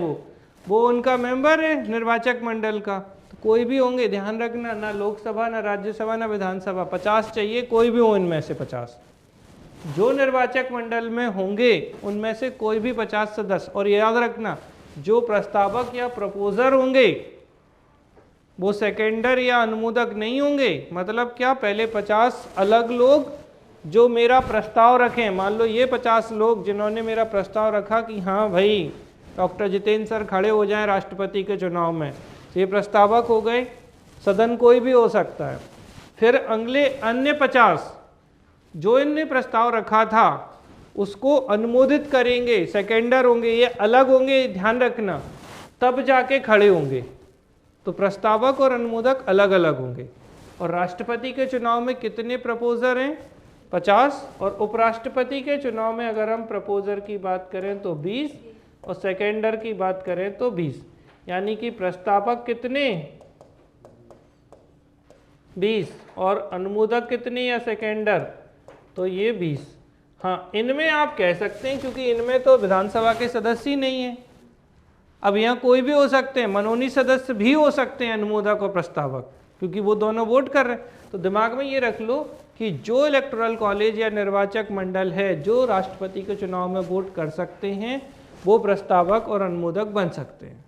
वो उनका मेंबर है निर्वाचक मंडल का। तो कोई भी होंगे, ध्यान रखना, ना लोकसभा ना राज्यसभा ना विधानसभा, 50 चाहिए, कोई भी हो इनमें से 50 जो निर्वाचक मंडल में होंगे उनमें से कोई भी 50 सदस्य। और याद रखना, जो प्रस्तावक या प्रपोजर होंगे वो सेकेंडर या अनुमोदक नहीं होंगे। मतलब क्या? पहले 50 अलग लोग जो मेरा प्रस्ताव रखें, मान लो ये 50 लोग जिन्होंने मेरा प्रस्ताव रखा कि हाँ भाई डॉक्टर जितेंद्र सर खड़े हो जाएं राष्ट्रपति के चुनाव में, तो ये प्रस्तावक हो गए। सदन कोई भी हो सकता है। फिर अगले अन्य 50 जो इनने प्रस्ताव रखा था उसको अनुमोदित करेंगे, सेकेंडर होंगे, ये अलग होंगे, ध्यान रखना, तब जाके खड़े होंगे। तो प्रस्तावक और अनुमोदक अलग अलग होंगे। और राष्ट्रपति के चुनाव में कितने प्रपोजर हैं? 50। और उपराष्ट्रपति के चुनाव में अगर हम प्रपोजर की बात करें तो 20 और सेकेंडर की बात करें तो 20। यानी कि प्रस्तावक कितने? 20 और अनुमोदक कितने या सेकेंडर? तो ये 20। हाँ, इनमें आप कह सकते हैं क्योंकि इनमें तो विधानसभा के सदस्य ही नहीं है। अब यहाँ कोई भी हो सकते हैं, मनोनीत सदस्य भी हो सकते हैं, अनुमोदक और प्रस्तावक, क्योंकि वो दोनों वोट कर रहे हैं। तो दिमाग में ये रख लो कि जो इलेक्टोरल कॉलेज या निर्वाचक मंडल है जो राष्ट्रपति के चुनाव में वोट कर सकते हैं वो प्रस्तावक और अनुमोदक बन सकते हैं।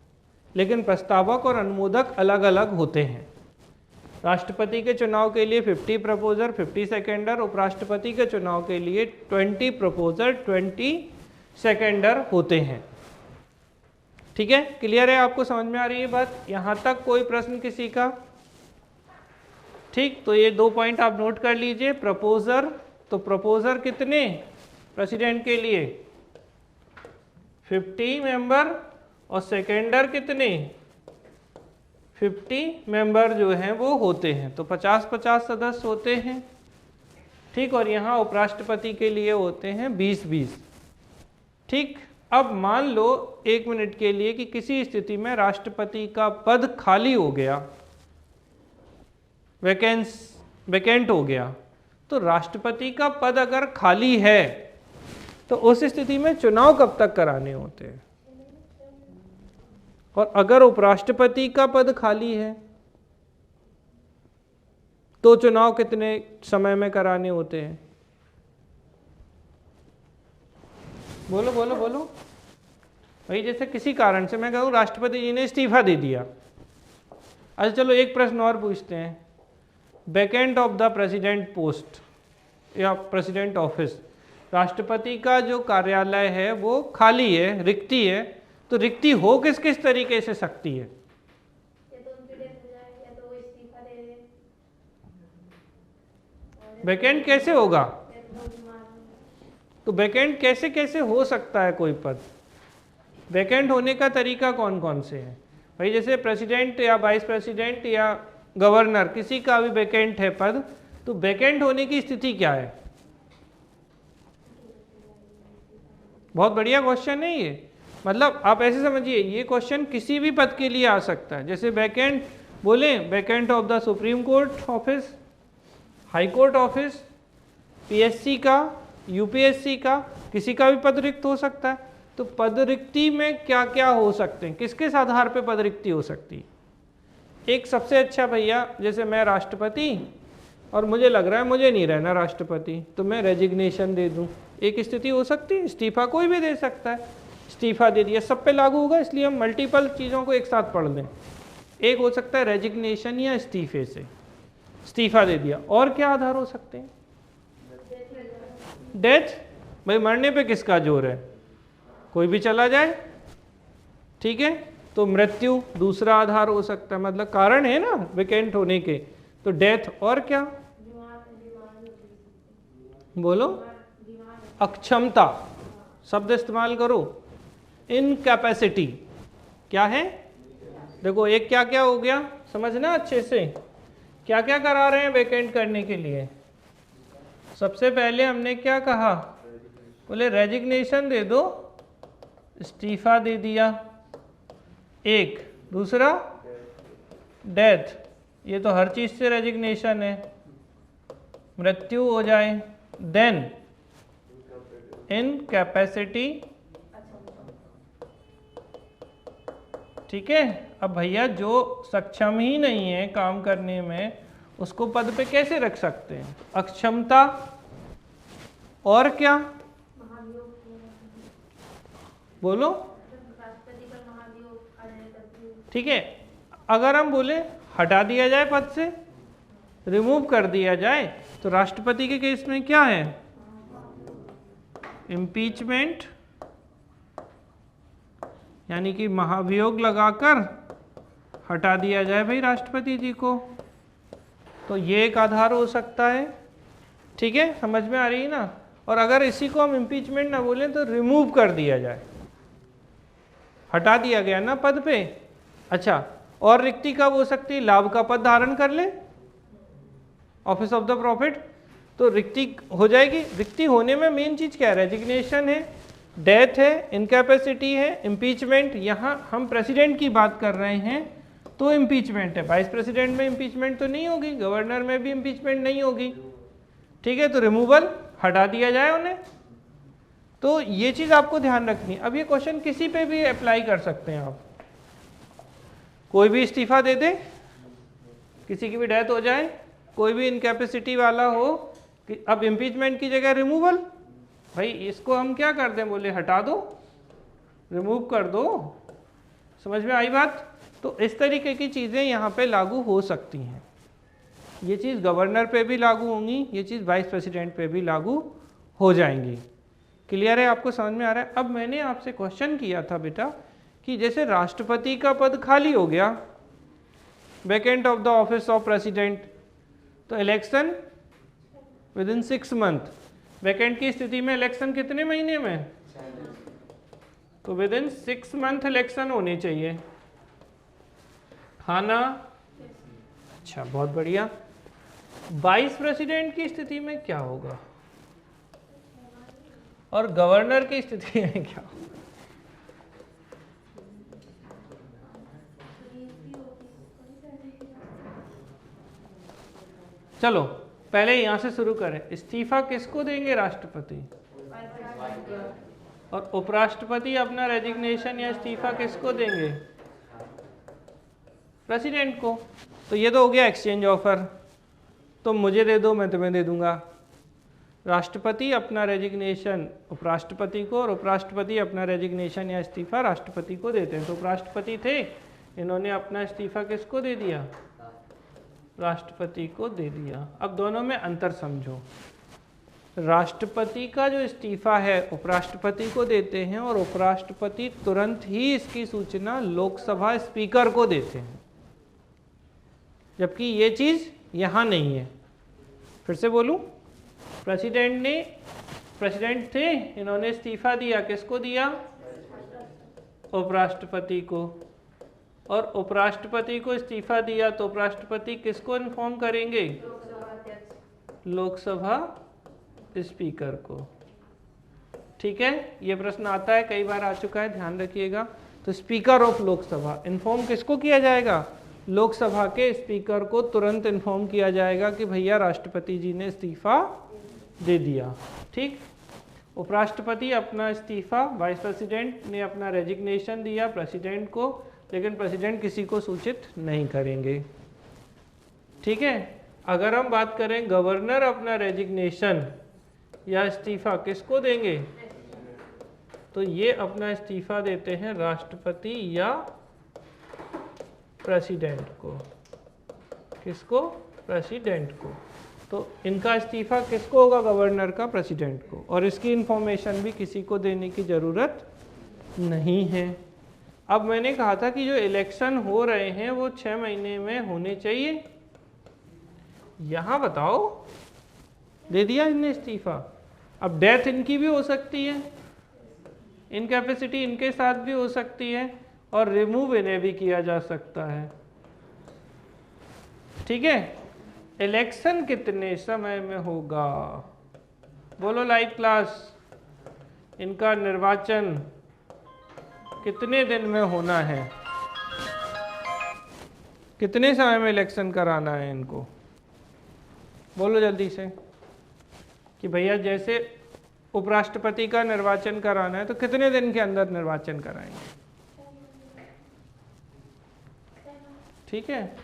लेकिन प्रस्तावक और अनुमोदक अलग अलग होते हैं। राष्ट्रपति के चुनाव के लिए 50 प्रपोजर 50 सेकेंडर, उपराष्ट्रपति के चुनाव के लिए 20 प्रपोजर 20 सेकेंडर होते हैं। ठीक है, क्लियर है? आपको समझ में आ रही है बात? यहाँ तक कोई प्रश्न किसी का? ठीक, तो ये 2 पॉइंट आप नोट कर लीजिए। प्रपोजर, तो प्रपोजर कितने प्रेसिडेंट के लिए? 50 मेंबर। और सेकेंडर कितने? 50 मेंबर जो हैं वो होते हैं। तो 50-50 सदस्य होते हैं। ठीक, और यहाँ उपराष्ट्रपति के लिए होते हैं 20-20। ठीक, अब मान लो 1 मिनट के लिए कि किसी स्थिति में राष्ट्रपति का पद खाली हो गया, वैकेंट हो गया। तो राष्ट्रपति का पद अगर खाली है तो उस स्थिति में चुनाव कब तक कराने होते हैं? और अगर उपराष्ट्रपति का पद खाली है तो चुनाव कितने समय में कराने होते हैं? बोलो बोलो बोलो। भाई जैसे किसी कारण से मैं कहूँ राष्ट्रपति जी ने इस्तीफा दे दिया। अच्छा चलो एक प्रश्न और पूछते हैं, vacant of the president post या प्रेसिडेंट ऑफिस, राष्ट्रपति का जो कार्यालय है वो खाली है, रिक्ति है, तो रिक्ति हो किस किस तरीके से सकती है? वैकेंट कैसे होगा? तो वैकेंट कैसे कैसे हो सकता है कोई पद? वैकेंट होने का तरीका कौन कौन से हैं? भाई जैसे प्रेसिडेंट या वाइस प्रेसिडेंट या गवर्नर, किसी का भी वैकेंट है पद, तो वैकेंट होने की स्थिति क्या है? बहुत बढ़िया क्वेश्चन है ये। मतलब आप ऐसे समझिए, ये क्वेश्चन किसी भी पद के लिए आ सकता है। जैसे वैकेंट बोले, vacant of the supreme court office, high court office, PSC का, यूपीएससी का, किसी का भी पद रिक्त हो सकता है। तो पद रिक्ति में क्या क्या हो सकते हैं, किस किस आधार पे पद रिक्ति हो सकती है? एक सबसे अच्छा भैया, जैसे मैं राष्ट्रपति और मुझे लग रहा है मुझे नहीं रहना राष्ट्रपति, तो मैं रेजिग्नेशन दे दूं, एक स्थिति हो सकती है। इस्तीफा कोई भी दे सकता है, इस्तीफा दे दिया, सब पे लागू होगा, इसलिए हम मल्टीपल चीज़ों को एक साथ पढ़ लें। एक हो सकता है रेजिग्नेशन या इस्तीफे से, इस्तीफा दे दिया। और क्या आधार हो सकते हैं? डेथ, भाई मरने पे किसका जोर है, कोई भी चला जाए, ठीक है। तो मृत्यु दूसरा आधार हो सकता है, मतलब कारण है ना वैकेंट होने के। तो डेथ, और क्या बोलो? अक्षमता शब्द इस्तेमाल करो। इनकैपेसिटी क्या है? देखो एक क्या क्या हो गया, समझना अच्छे से, क्या क्या करा रहे हैं वैकेंट करने के लिए। सबसे पहले हमने क्या कहा, बोले रेजिग्नेशन दे दो, इस्तीफा दे दिया एक, दूसरा डेथ, ये तो हर चीज से रेजिग्नेशन है, मृत्यु हो जाए, देन इनकैपेसिटी, ठीक है। अब भैया जो सक्षम ही नहीं है काम करने में, उसको पद पे कैसे रख सकते हैं? अक्षमता, और क्या बोलो? ठीक है। अगर हम बोले हटा दिया जाए पद से, रिमूव कर दिया जाए, तो राष्ट्रपति के केस में क्या है? इम्पीचमेंट, यानी कि महाभियोग लगाकर हटा दिया जाए भाई राष्ट्रपति जी को। तो ये एक आधार हो सकता है, ठीक है, समझ में आ रही है ना। और अगर इसी को हम इम्पीचमेंट ना बोलें तो रिमूव कर दिया जाए, हटा दिया गया ना पद पे। अच्छा, और रिक्ति कब हो सकती है? लाभ का पद धारण कर ले, ऑफिस ऑफ द प्रॉफिट, तो रिक्ति हो जाएगी। रिक्ति होने में मेन चीज क्या है? रेजिग्नेशन है, डेथ है, इनकैपेसिटी है, इम्पीचमेंट। यहाँ हम प्रेसिडेंट की बात कर रहे हैं तो इम्पीचमेंट है, वाइस प्रेसिडेंट में इम्पीचमेंट तो नहीं होगी, गवर्नर में भी इम्पीचमेंट नहीं होगी, ठीक है। तो रिमूवल, हटा दिया जाए उन्हें। तो ये चीज आपको ध्यान रखनी है। अब ये क्वेश्चन किसी पे भी अप्लाई कर सकते हैं आप, कोई भी इस्तीफा दे दे, किसी की भी डेथ हो जाए, कोई भी इनकैपेसिटी वाला हो, कि अब इम्पीचमेंट की जगह रिमूवल, भाई इसको हम क्या कर दें, बोले हटा दो, रिमूव कर दो। समझ में आई बात? तो इस तरीके की चीज़ें यहाँ पे लागू हो सकती हैं। ये चीज़ गवर्नर पे भी लागू होंगी, ये चीज़ वाइस प्रेसिडेंट पे भी लागू हो जाएंगी। क्लियर है? आपको समझ में आ रहा है? अब मैंने आपसे क्वेश्चन किया था बेटा कि जैसे राष्ट्रपति का पद खाली हो गया, vacant of the office of president, तो election within 6 month. Vacant की स्थिति में इलेक्शन कितने महीने में? तो विद इन 6 मंथ इलेक्शन होने चाहिए, हाँ ना? अच्छा, बहुत बढ़िया। वाइस प्रेसिडेंट की स्थिति में क्या होगा और गवर्नर की स्थिति में क्या होगा? चलो पहले यहां से शुरू करें। इस्तीफा किसको देंगे? राष्ट्रपति। और उपराष्ट्रपति अपना रेजिग्नेशन या इस्तीफा किसको देंगे? प्रेसिडेंट को। तो ये तो हो गया एक्सचेंज ऑफर, तुम मुझे दे दो मैं तुम्हें दे दूंगा। राष्ट्रपति अपना रेजिग्नेशन उपराष्ट्रपति को और उपराष्ट्रपति अपना रेजिग्नेशन या इस्तीफा राष्ट्रपति को देते हैं। तो उपराष्ट्रपति थे, इन्होंने अपना इस्तीफा किसको दे दिया? राष्ट्रपति को दे दिया। अब दोनों में अंतर समझो। राष्ट्रपति का जो इस्तीफा है उपराष्ट्रपति को देते हैं और उपराष्ट्रपति तुरंत ही इसकी सूचना लोकसभा स्पीकर को देते हैं, जबकि ये चीज़ यहाँ नहीं है। फिर से बोलूँ, प्रेसिडेंट थे, इन्होंने इस्तीफा दिया, किसको दिया? उपराष्ट्रपति को। और उपराष्ट्रपति को इस्तीफा दिया तो उपराष्ट्रपति किसको इन्फॉर्म करेंगे? लोकसभा स्पीकर को। ठीक है, ये प्रश्न आता है, कई बार आ चुका है, ध्यान रखिएगा। तो स्पीकर ऑफ लोकसभा इन्फॉर्म किसको किया जाएगा? लोकसभा के स्पीकर को तुरंत इन्फॉर्म किया जाएगा कि भैया राष्ट्रपति जी ने इस्तीफा दे दिया। ठीक, उपराष्ट्रपति अपना इस्तीफा, वाइस प्रेसिडेंट ने अपना रेजिग्नेशन दिया प्रेसिडेंट को, लेकिन प्रेसिडेंट किसी को सूचित नहीं करेंगे। ठीक है, अगर हम बात करें गवर्नर अपना रेजिग्नेशन या इस्तीफा किसको देंगे? तो ये अपना इस्तीफा देते हैं राष्ट्रपति या प्रेसिडेंट को। किसको? प्रेसिडेंट को। तो इनका इस्तीफा किसको होगा? गवर्नर का, प्रेसिडेंट को। और इसकी इंफॉर्मेशन भी किसी को देने की ज़रूरत नहीं है। अब मैंने कहा था कि जो इलेक्शन हो रहे हैं वो 6 महीने में होने चाहिए। यहाँ बताओ, दे दिया इनने इस्तीफा। अब डेथ इनकी भी हो सकती है, इनकैपेसिटी इनके साथ भी हो सकती है, और रिमूव इन्हें भी किया जा सकता है। ठीक है, इलेक्शन कितने समय में होगा? बोलो लाइव क्लास, इनका निर्वाचन कितने दिन में होना है? कितने समय में इलेक्शन कराना है इनको? बोलो जल्दी से कि भैया जैसे उपराष्ट्रपति का निर्वाचन कराना है तो कितने दिन के अंदर निर्वाचन कराएंगे? ठीक है,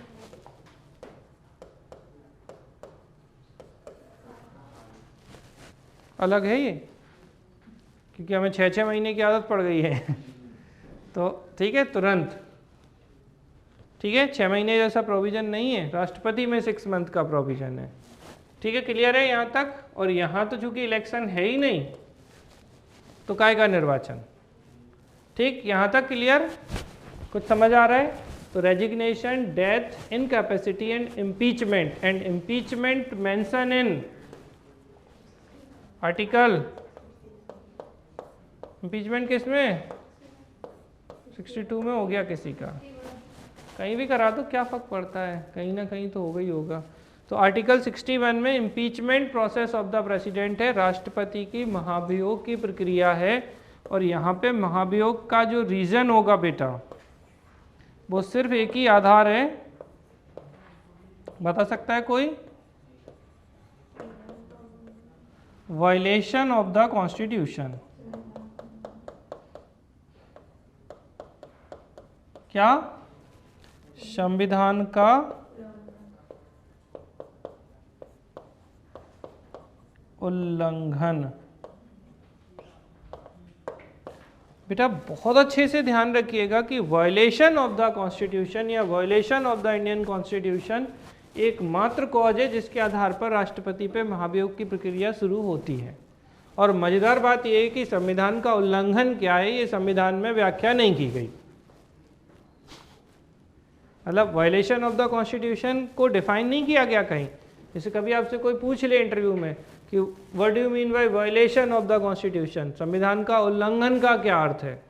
अलग है ये, क्योंकि हमें 6-6 महीने की आदत पड़ गई है। तो ठीक है, तुरंत। ठीक है, 6 महीने जैसा प्रोविज़न नहीं है, राष्ट्रपति में 6 मंथ का प्रोविज़न है। ठीक है, क्लियर है यहाँ तक? और यहाँ तो चूंकि इलेक्शन है ही नहीं, तो काय का निर्वाचन। ठीक, यहाँ तक क्लियर? कुछ समझ आ रहा है? तो resignation, death, incapacity and impeachment, and impeachment mention in article. Impeachment किस में? 62 में हो गया किसी का, कहीं भी करा दो, क्या फ़र्क पड़ता है, कहीं ना कहीं तो होगा ही होगा। तो आर्टिकल 61 में impeachment process of the president है, राष्ट्रपति की महाभियोग की प्रक्रिया है। और यहाँ पे महाभियोग का जो रीज़न होगा बेटा, वो सिर्फ एक ही आधार है, बता सकता है कोई? Violation of the constitution. क्या? संविधान का उल्लंघन। बेटा बहुत अच्छे से ध्यान रखिएगा कि वायलेशन ऑफ द कॉन्स्टिट्यूशन या violation of the Indian constitution एकमात्र कॉज है जिसके आधार पर राष्ट्रपति पे महाभियोग की प्रक्रिया शुरू होती है। और मजेदार बात यह है कि संविधान का उल्लंघन क्या है, ये संविधान में व्याख्या नहीं की गई। मतलब वायलेशन ऑफ द कॉन्स्टिट्यूशन को डिफाइन नहीं किया गया कहीं। जैसे कभी आपसे कोई पूछ ले इंटरव्यू में कि what do you mean by violation of the constitution, संविधान का उल्लंघन का क्या अर्थ है,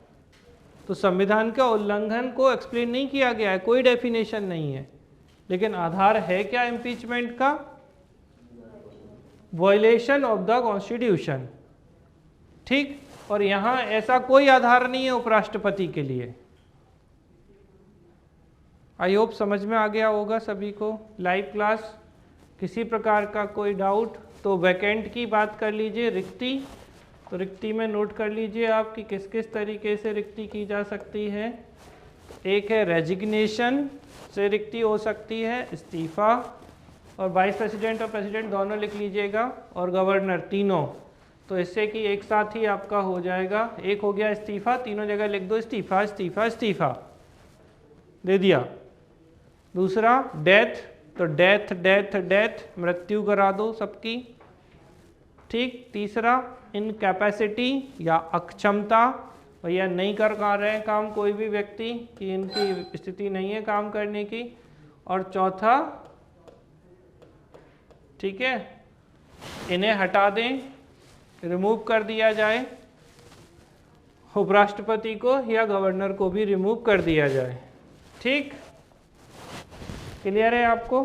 तो संविधान का उल्लंघन को एक्सप्लेन नहीं किया गया है, कोई डेफिनेशन नहीं है। लेकिन आधार है क्या इम्पीचमेंट का? Violation of the constitution. ठीक, और यहाँ ऐसा कोई आधार नहीं है उपराष्ट्रपति के लिए। आई होप समझ में आ गया होगा सभी को। लाइव क्लास, किसी प्रकार का कोई डाउट तो वैकेंट की बात कर लीजिए, रिक्ति, तो रिक्ति में नोट कर लीजिए आप कि किस किस तरीके से रिक्ति की जा सकती है। एक है रेजिग्नेशन से रिक्ति हो सकती है, इस्तीफा, और वाइस प्रेसिडेंट और प्रेसिडेंट दोनों लिख लीजिएगा, और गवर्नर तीनों। तो इससे कि एक साथ ही आपका हो जाएगा, एक हो गया इस्तीफा, तीनों जगह लिख दो इस्तीफा इस्तीफा इस्तीफा, दे दिया। दूसरा डेथ, तो डेथ डेथ डेथ, मृत्यु करा दो सबकी, ठीक। तीसरा इनकैपेसिटी या अक्षमता, भैया नहीं कर पा रहे हैं काम कोई भी व्यक्ति, कि इनकी स्थिति नहीं है काम करने की। और चौथा, ठीक है, इन्हें हटा दें, रिमूव कर दिया जाए, उपराष्ट्रपति को या गवर्नर को भी रिमूव कर दिया जाए, ठीक। क्लियर है आपको?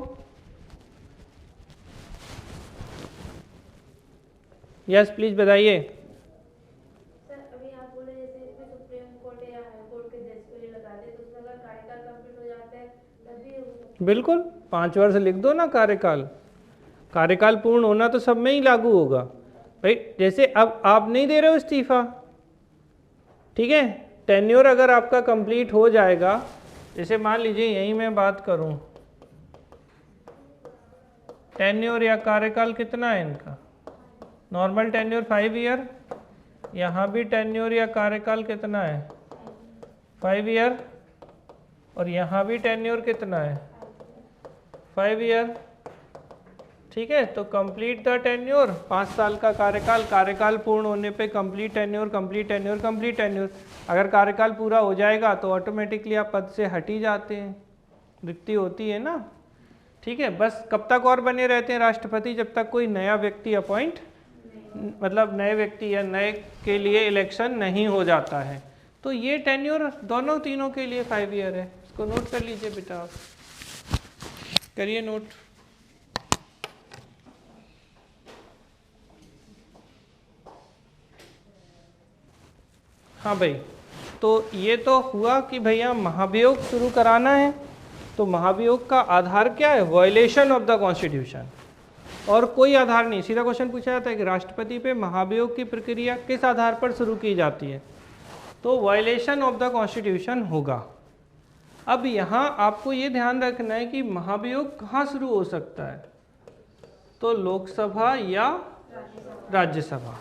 यस प्लीज बताइए। सर अभी आप बोले जैसे सुप्रीम कोर्ट या हाई कोर्ट के जज के लिए लगाते तो उसमें अगर कार्यकाल कंप्लीट हो जाता है तब भी हो सकता है? बिल्कुल, 5 वर्ष लिख दो ना कार्यकाल। कार्यकाल पूर्ण होना तो सब में ही लागू होगा भाई। जैसे अब आप नहीं दे रहे हो इस्तीफा, ठीक है, टेन्योर अगर आपका कंप्लीट हो जाएगा, जैसे मान लीजिए यही मैं बात करूं, टेन्योर या कार्यकाल कितना है इनका, नॉर्मल टेन्योर 5 ईयर, यहाँ भी टेन्योर या कार्यकाल कितना है 5 ईयर, और यहाँ भी टेन्योर कितना है 5 ईयर, ठीक है। तो कंप्लीट द टेन्योर, 5 साल का कार्यकाल, कार्यकाल पूर्ण होने पे complete tenure complete tenure complete tenure. अगर कार्यकाल पूरा हो जाएगा तो ऑटोमेटिकली आप पद से हट ही जाते हैं, रिक्ति होती है ना, ठीक है। बस कब तक और बने रहते हैं राष्ट्रपति, जब तक कोई नया व्यक्ति अपॉइंट, मतलब नए व्यक्ति या नए के लिए इलेक्शन नहीं हो जाता है। तो ये टेन्योर दोनों तीनों के लिए 5 ईयर है। इसको नोट कर लीजिए बेटा, आप करिए नोट। हाँ भाई, तो ये तो हुआ कि भैया महाभियोग शुरू कराना है, तो महाभियोग का आधार क्या है, वायलेशन ऑफ द कॉन्स्टिट्यूशन, और कोई आधार नहीं। सीधा क्वेश्चन पूछा जाता है कि राष्ट्रपति पे महाभियोग की प्रक्रिया किस आधार पर शुरू की जाती है, तो वायलेशन ऑफ द कॉन्स्टिट्यूशन होगा। अब यहाँ आपको ये ध्यान रखना है कि महाभियोग कहाँ शुरू हो सकता है, तो लोकसभा या राज्यसभा,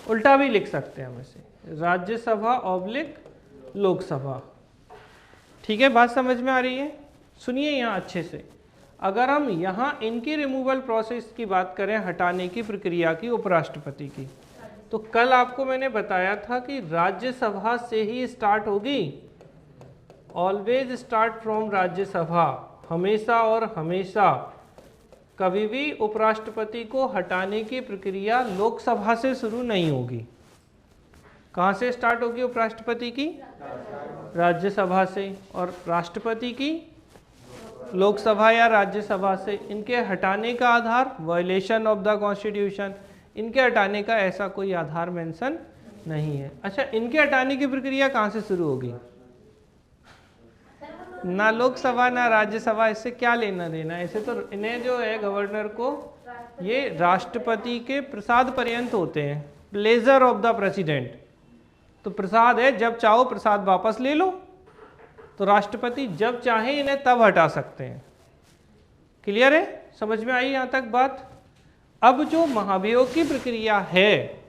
उल्टा भी लिख सकते हैं हम इसे, राज्यसभा ऑब्लिक लोकसभा, ठीक है। बात समझ में आ रही है? सुनिए यहाँ अच्छे से, अगर हम यहाँ इनकी रिमूवल प्रोसेस की बात करें, हटाने की प्रक्रिया की उपराष्ट्रपति की, तो कल आपको मैंने बताया था कि राज्यसभा से ही स्टार्ट होगी, ऑलवेज स्टार्ट फ्रॉम राज्यसभा, हमेशा और हमेशा। कभी भी उपराष्ट्रपति को हटाने की प्रक्रिया लोकसभा से शुरू नहीं होगी। कहाँ से स्टार्ट होगी उपराष्ट्रपति की? राज्यसभा से, और राष्ट्रपति की लोकसभा या राज्यसभा से। इनके हटाने का आधार वायलेशन ऑफ द कॉन्स्टिट्यूशन, इनके हटाने का ऐसा कोई आधार मेंशन नहीं है। अच्छा, इनके हटाने की प्रक्रिया कहाँ से शुरू होगी? ना लोकसभा ना राज्यसभा, इससे क्या लेना देना है? इसे तो इन्हें जो है गवर्नर को, ये राष्ट्रपति के प्रसाद पर्यंत होते हैं, प्लेजर ऑफ द प्रेसिडेंट। तो प्रसाद है, जब चाहो प्रसाद वापस ले लो, तो राष्ट्रपति जब चाहे इन्हें तब हटा सकते हैं। क्लियर है? समझ में आई यहाँ तक बात? अब जो महाभियोग की प्रक्रिया है,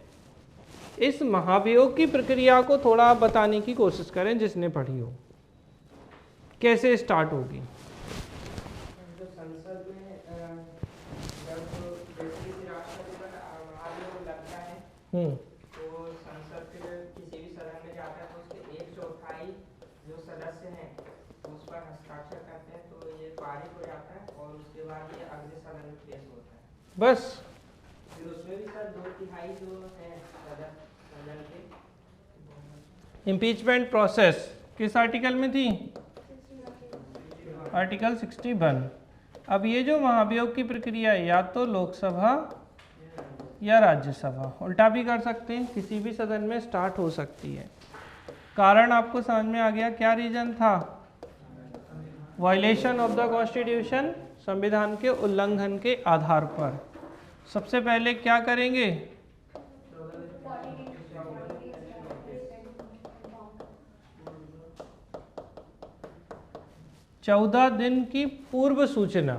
इस महाभियोग की प्रक्रिया को थोड़ा आप बताने की कोशिश करें, जिसने पढ़ी हो, कैसे स्टार्ट होगी। जो संसद में जब किसी राष्ट्रपति पर महाभियोग लगता है, तो संसद के किसी भी सदन में जाता है तो उसके 1/4 जो सदस्य हैं उस पर हस्ताक्षर करते हैं, तो ये पारित हो जाता है और उसके बाद ये अगले सदन में पेश होता है। बस फिर उसमें भी सर 2/3 जो है सदन के। इम्पीचमेंट प्रोसेस किस आर्टिकल में थी? आर्टिकल 61। अब ये जो महाभियोग की प्रक्रिया है, या तो लोकसभा या राज्यसभा, उल्टा भी कर सकते हैं, किसी भी सदन में स्टार्ट हो सकती है। कारण आपको समझ में आ गया, क्या रीजन था? वायलेशन ऑफ द कॉन्स्टिट्यूशन, संविधान के उल्लंघन के आधार पर। सबसे पहले क्या करेंगे? 14 दिन की पूर्व सूचना,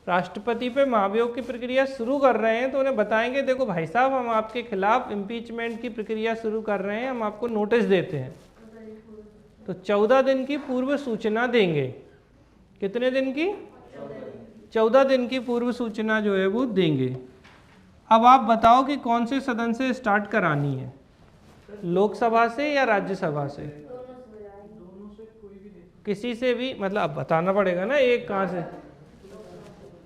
राष्ट्रपति पे महाभियोग की प्रक्रिया शुरू कर रहे हैं तो उन्हें बताएंगे देखो भाई साहब हम आपके खिलाफ इम्पीचमेंट की प्रक्रिया शुरू कर रहे हैं, हम आपको नोटिस देते हैं। तो 14 दिन की पूर्व सूचना देंगे। कितने दिन की? 14 दिन की पूर्व सूचना जो है वो देंगे। अब आप बताओ कि कौन से सदन से स्टार्ट करानी है, लोकसभा से या राज्यसभा से? किसी से भी, मतलब अब बताना पड़ेगा ना एक कहाँ से।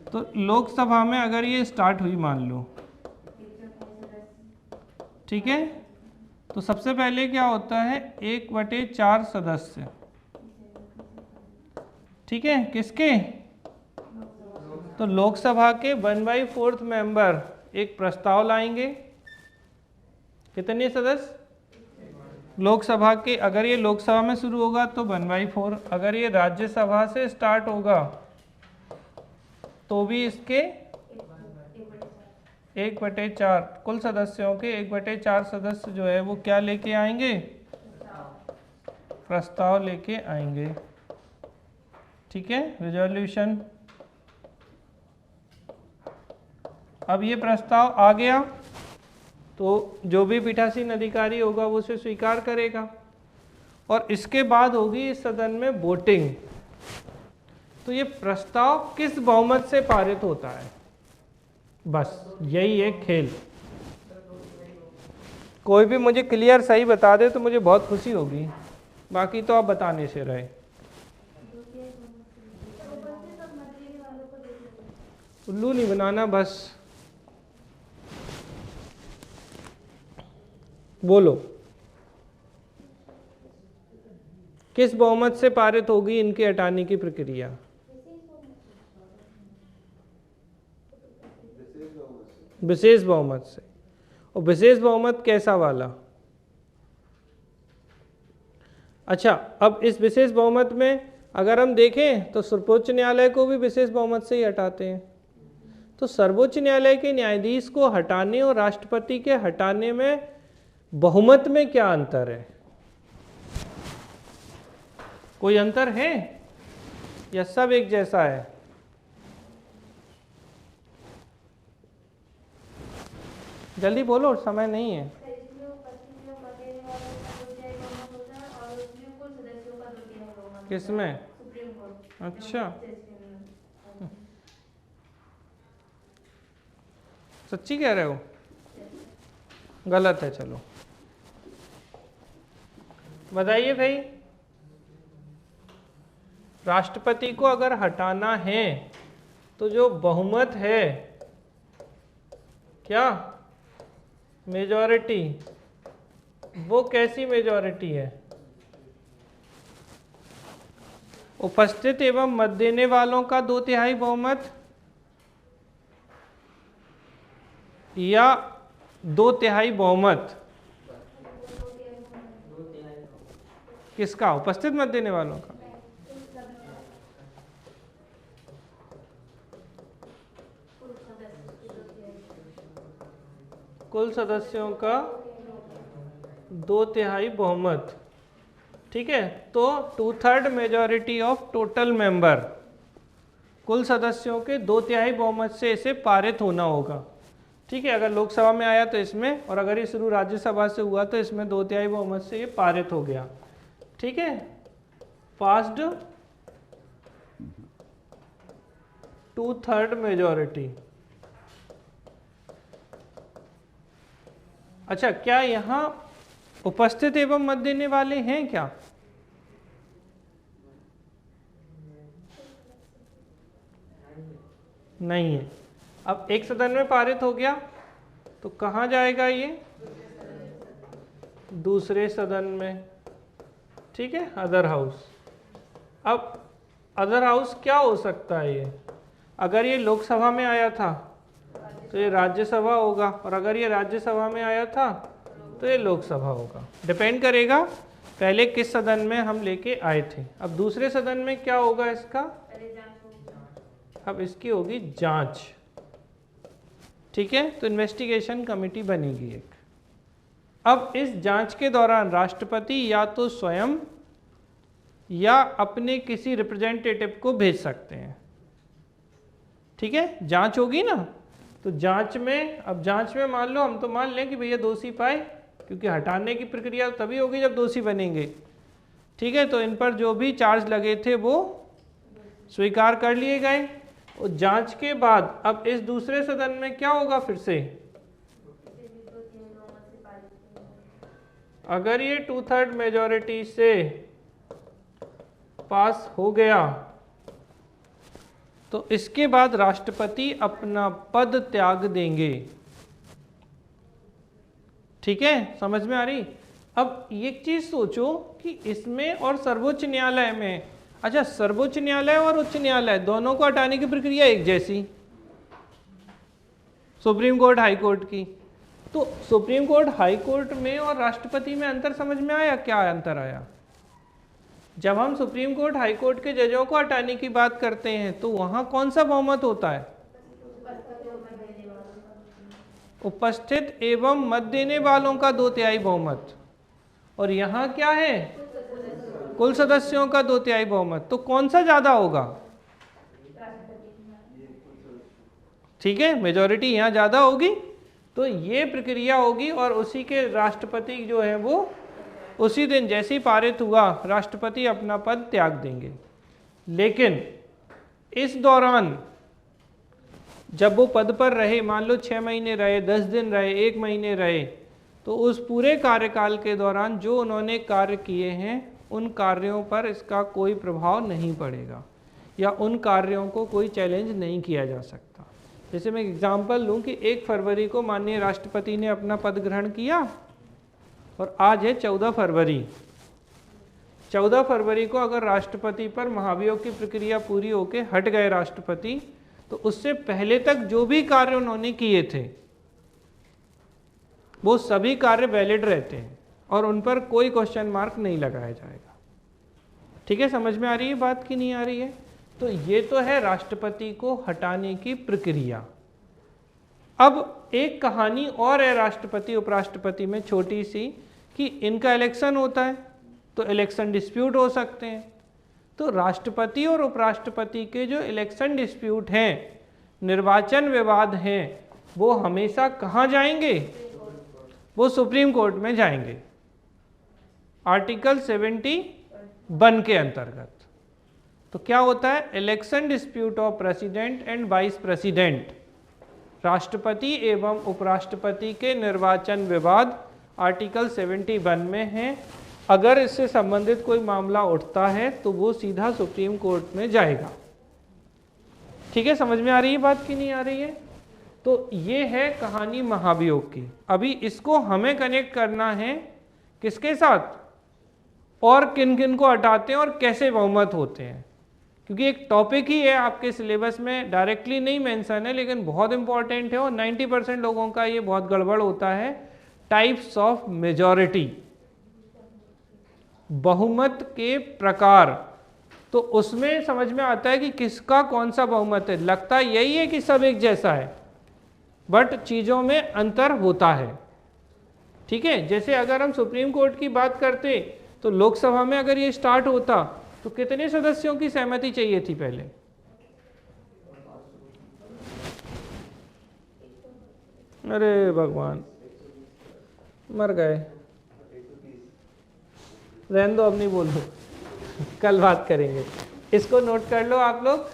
तो लोकसभा में अगर ये स्टार्ट हुई मान लो, ठीक है, तो सबसे पहले क्या होता है 1/4 सदस्य, ठीक है, किसके? तो लोकसभा के 1/4 मेंबर एक प्रस्ताव लाएंगे। कितने सदस्य? लोकसभा के, अगर ये लोकसभा में शुरू होगा तो 1/4, अगर ये राज्यसभा से स्टार्ट होगा तो भी इसके 1/4, कुल सदस्यों के 1/4 सदस्य जो है वो क्या लेके आएंगे? प्रस्ताव लेके आएंगे, ठीक है, रिजोल्यूशन। अब ये प्रस्ताव आ गया तो जो भी पीठासीन अधिकारी होगा वो उसे स्वीकार करेगा और इसके बाद होगी इस सदन में वोटिंग। तो ये प्रस्ताव किस बहुमत से पारित होता है, बस यही एक खेल। कोई भी मुझे क्लियर सही बता दे तो मुझे बहुत खुशी होगी, बाकी तो आप बताने से रहे। उल्लू नहीं बनाना, बस बोलो किस बहुमत से पारित होगी इनके हटाने की प्रक्रिया? विशेष बहुमत से। और विशेष बहुमत कैसा वाला? अच्छा, अब इस विशेष बहुमत में अगर हम देखें तो सर्वोच्च न्यायालय को भी विशेष बहुमत से ही हटाते हैं। तो सर्वोच्च न्यायालय के न्यायाधीश को हटाने और राष्ट्रपति के हटाने में बहुमत में क्या अंतर है? कोई अंतर है या सब एक जैसा है? जल्दी बोलो, समय नहीं है। किसमें? अच्छा, सच्ची कह रहे हो? गलत है, चलो बताइए भाई। राष्ट्रपति को अगर हटाना है तो जो बहुमत है, क्या मेजॉरिटी, वो कैसी मेजॉरिटी है? उपस्थित एवं मत देने वालों का 2/3 बहुमत या 2/3 बहुमत? किसका? उपस्थित मत देने वालों का। कुल सदस्यों का 2/3 बहुमत, ठीक है। तो 2/3 मेजॉरिटी ऑफ टोटल मेंबर, कुल सदस्यों के 2/3 बहुमत से इसे पारित होना होगा, ठीक है। अगर लोकसभा में आया तो इसमें, और अगर ये शुरू राज्यसभा से हुआ तो इसमें 2/3 बहुमत से ये पारित हो गया, ठीक है। Passed 2/3 majority. अच्छा, क्या यहाँ उपस्थित एवं मत देने वाले हैं क्या? नहीं है। अब एक सदन में पारित हो गया तो कहाँ जाएगा ये? दूसरे सदन में, ठीक है, अदर हाउस। अब अदर हाउस क्या हो सकता है ये? अगर ये लोकसभा में आया था तो ये राज्यसभा होगा, और अगर ये राज्यसभा में आया था तो ये लोकसभा होगा। डिपेंड करेगा पहले किस सदन में हम लेके आए थे। अब दूसरे सदन में क्या होगा इसका? अब इसकी होगी जांच, ठीक है। तो इन्वेस्टिगेशन कमेटी बनेगी एक। अब इस जांच के दौरान राष्ट्रपति या तो स्वयं या अपने किसी रिप्रेजेंटेटिव को भेज सकते हैं, ठीक है, जांच होगी ना, तो जांच में, अब जांच में मान लो हम तो मान लें कि भैया दोषी पाए, क्योंकि हटाने की प्रक्रिया तभी होगी जब दोषी बनेंगे, ठीक है। तो इन पर जो भी चार्ज लगे थे वो स्वीकार कर लिए गए। और जांच के बाद अब इस दूसरे सदन में क्या होगा, फिर से अगर ये 2/3 मेजॉरिटी से पास हो गया तो इसके बाद राष्ट्रपति अपना पद त्याग देंगे। ठीक है, समझ में आ रही। अब एक चीज सोचो कि इसमें और सर्वोच्च न्यायालय में, अच्छा सर्वोच्च न्यायालय और उच्च न्यायालय दोनों को हटाने की प्रक्रिया एक जैसी, सुप्रीम कोर्ट हाई कोर्ट की। तो सुप्रीम कोर्ट हाई कोर्ट में और राष्ट्रपति में अंतर समझ में आया? क्या अंतर आया? जब हम सुप्रीम कोर्ट हाई कोर्ट के जजों को हटाने की बात करते हैं तो वहां कौन सा बहुमत होता है? उपस्थित एवं मत देने वालों का 2/3 बहुमत। और यहाँ क्या है? कुल सदस्यों का 2/3 बहुमत। तो कौन सा ज्यादा होगा? ठीक है, मेजॉरिटी यहाँ ज्यादा होगी। तो ये प्रक्रिया होगी और उसी के राष्ट्रपति जो है वो उसी दिन जैसे ही पारित हुआ राष्ट्रपति अपना पद त्याग देंगे। लेकिन इस दौरान जब वो पद पर रहे, मान लो 6 महीने रहे, 10 दिन रहे, 1 महीने रहे, तो उस पूरे कार्यकाल के दौरान जो उन्होंने कार्य किए हैं उन कार्यों पर इसका कोई प्रभाव नहीं पड़ेगा या उन कार्यों को कोई चैलेंज नहीं किया जा सकता। जैसे मैं एग्जाम्पल लूँ कि 1 फरवरी को माननीय राष्ट्रपति ने अपना पद ग्रहण किया और आज है 14 फरवरी। 14 फरवरी को अगर राष्ट्रपति पर महाभियोग की प्रक्रिया पूरी होकर हट गए राष्ट्रपति, तो उससे पहले तक जो भी कार्य उन्होंने किए थे वो सभी कार्य वैलिड रहते हैं और उन पर कोई क्वेश्चन मार्क नहीं लगाया जाएगा। ठीक है, समझ में आ रही है बात कि नहीं आ रही है? तो ये तो है राष्ट्रपति को हटाने की प्रक्रिया। अब एक कहानी और है राष्ट्रपति उपराष्ट्रपति में छोटी सी, कि इनका इलेक्शन होता है तो इलेक्शन डिस्प्यूट हो सकते हैं। तो राष्ट्रपति और उपराष्ट्रपति के जो इलेक्शन डिस्प्यूट हैं, निर्वाचन विवाद हैं, वो हमेशा कहाँ जाएंगे? वो सुप्रीम कोर्ट में जाएंगे, आर्टिकल 71 के अंतर्गत। तो क्या होता है? Election dispute of president and vice president, राष्ट्रपति एवं उपराष्ट्रपति के निर्वाचन विवाद आर्टिकल 71 में है। अगर इससे संबंधित कोई मामला उठता है तो वो सीधा सुप्रीम कोर्ट में जाएगा। ठीक है, समझ में आ रही है बात कि नहीं आ रही है? तो ये है कहानी महाभियोग की। अभी इसको हमें कनेक्ट करना है किसके साथ, और किन किन को हटाते हैं और कैसे बहुमत होते हैं, क्योंकि एक टॉपिक ही है आपके सिलेबस में, डायरेक्टली नहीं मेंशन है लेकिन बहुत इंपॉर्टेंट है और 90% लोगों का ये बहुत गड़बड़ होता है। टाइप्स ऑफ मेजॉरिटी, बहुमत के प्रकार। तो उसमें समझ में आता है कि किसका कौन सा बहुमत है। लगता यही है कि सब एक जैसा है, बट चीज़ों में अंतर होता है। ठीक है, जैसे अगर हम सुप्रीम कोर्ट की बात करते तो लोकसभा में अगर ये स्टार्ट होता तो कितने सदस्यों की सहमति चाहिए थी पहले? अरे भगवान, मर गए। रहने दो, अब नहीं बोलो, कल बात करेंगे। इसको नोट कर लो आप लोग,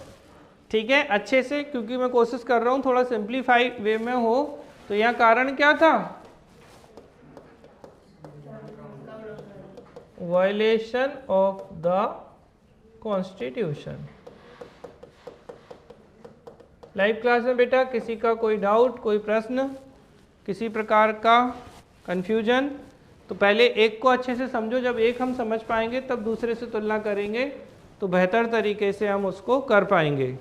ठीक है, अच्छे से, क्योंकि मैं कोशिश कर रहा हूँ थोड़ा सिंप्लीफाई वे में हो। तो यहाँ कारण क्या था? Violation of the constitution. Live class में बेटा किसी का कोई डाउट, कोई प्रश्न, किसी प्रकार का कंफ्यूजन? तो पहले एक को अच्छे से समझो, जब एक हम समझ पाएंगे तब दूसरे से तुलना करेंगे तो बेहतर तरीके से हम उसको कर पाएंगे।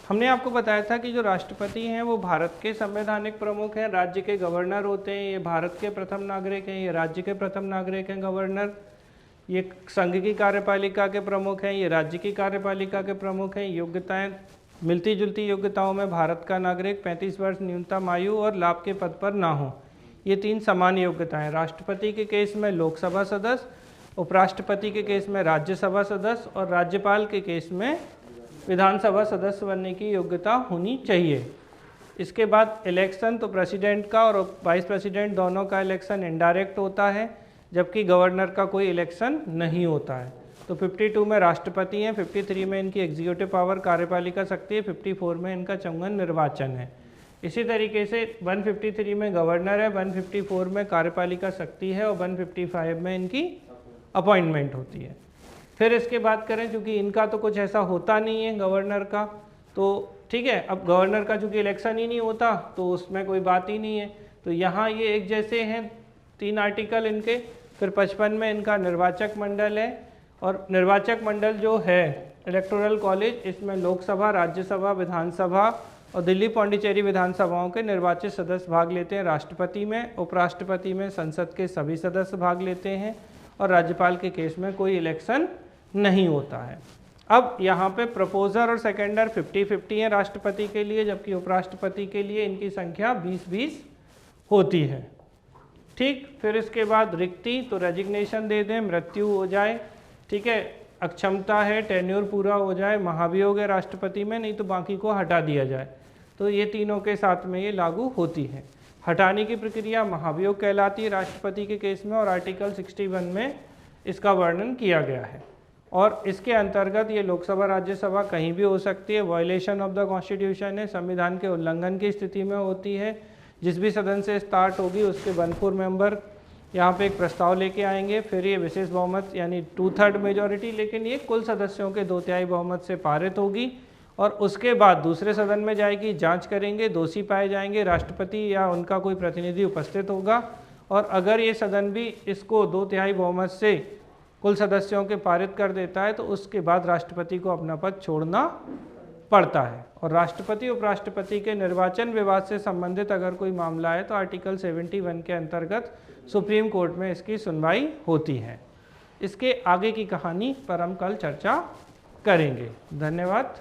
हमने आपको बताया था कि जो राष्ट्रपति हैं वो भारत के संवैधानिक प्रमुख हैं, राज्य के गवर्नर होते हैं। ये भारत के प्रथम नागरिक हैं, ये राज्य के प्रथम नागरिक हैं गवर्नर। ये संघ की कार्यपालिका के प्रमुख हैं, ये राज्य की कार्यपालिका के प्रमुख हैं। योग्यताएं मिलती जुलती योग्यताओं में भारत का नागरिक, 35 वर्ष न्यूनतम आयु और लाभ के पद पर ना हो, ये 3 समान योग्यताएं। राष्ट्रपति के केस में लोकसभा सदस्य, उपराष्ट्रपति के केस में राज्यसभा सदस्य और राज्यपाल के केस में विधानसभा सदस्य बनने की योग्यता होनी चाहिए। इसके बाद इलेक्शन तो प्रेसिडेंट का और वाइस प्रेसिडेंट दोनों का इलेक्शन इनडायरेक्ट होता है, जबकि गवर्नर का कोई इलेक्शन नहीं होता है। तो 52 में राष्ट्रपति हैं, 53 में इनकी एग्जीक्यूटिव पावर कार्यपालिका शक्ति है, 54 में इनका चुनाव निर्वाचन है। इसी तरीके से 153 में गवर्नर है, 154 में कार्यपालिका शक्ति है और 155 में इनकी अपॉइंटमेंट होती है। फिर इसके बात करें, चूँकि इनका तो कुछ ऐसा होता नहीं है गवर्नर का, तो ठीक है, अब गवर्नर का चूँकि इलेक्शन ही नहीं होता तो उसमें कोई बात ही नहीं है, तो यहाँ ये एक जैसे हैं 3 आर्टिकल इनके। फिर 55 में इनका निर्वाचक मंडल है, और निर्वाचक मंडल जो है इलेक्टोरल कॉलेज, इसमें लोकसभा, राज्यसभा, विधानसभा और दिल्ली पौंडीचेरी विधानसभाओं के निर्वाचित सदस्य भाग लेते हैं। राष्ट्रपति में, उपराष्ट्रपति में संसद के सभी सदस्य भाग लेते हैं, और राज्यपाल के केस में कोई इलेक्शन नहीं होता है। अब यहाँ पे प्रपोजर और सेकेंडर 50-50 है राष्ट्रपति के लिए, जबकि उपराष्ट्रपति के लिए इनकी संख्या 20-20 होती है। ठीक, फिर इसके बाद रिक्ति, तो रेजिग्नेशन दे दें, मृत्यु हो जाए, ठीक है, अक्षमता है, टेन्योर पूरा हो जाए, महाभियोग है राष्ट्रपति में, नहीं तो बाकी को हटा दिया जाए, तो ये तीनों के साथ में ये लागू होती है। हटाने की प्रक्रिया महाभियोग कहलाती है राष्ट्रपति के केस में, और आर्टिकल 61 में इसका वर्णन किया गया है। और इसके अंतर्गत ये लोकसभा, राज्यसभा कहीं भी हो सकती है। वायलेशन ऑफ द कॉन्स्टिट्यूशन है, संविधान के उल्लंघन की स्थिति में होती है। जिस भी सदन से स्टार्ट होगी उसके 1/4 मेंबर यहाँ पे एक प्रस्ताव लेके आएंगे, फिर ये विशेष बहुमत यानी 2/3 मेजॉरिटी, लेकिन ये कुल सदस्यों के 2/3 बहुमत से पारित होगी, और उसके बाद दूसरे सदन में जाएगी, जांच करेंगे, दोषी पाए जाएंगे, राष्ट्रपति या उनका कोई प्रतिनिधि उपस्थित होगा, और अगर ये सदन भी इसको 2/3 बहुमत से कुल सदस्यों के पारित कर देता है तो उसके बाद राष्ट्रपति को अपना पद छोड़ना पड़ता है। और राष्ट्रपति उपराष्ट्रपति के निर्वाचन विवाद से संबंधित अगर कोई मामला है तो आर्टिकल 71 के अंतर्गत सुप्रीम कोर्ट में इसकी सुनवाई होती है। इसके आगे की कहानी पर हम कल चर्चा करेंगे। धन्यवाद।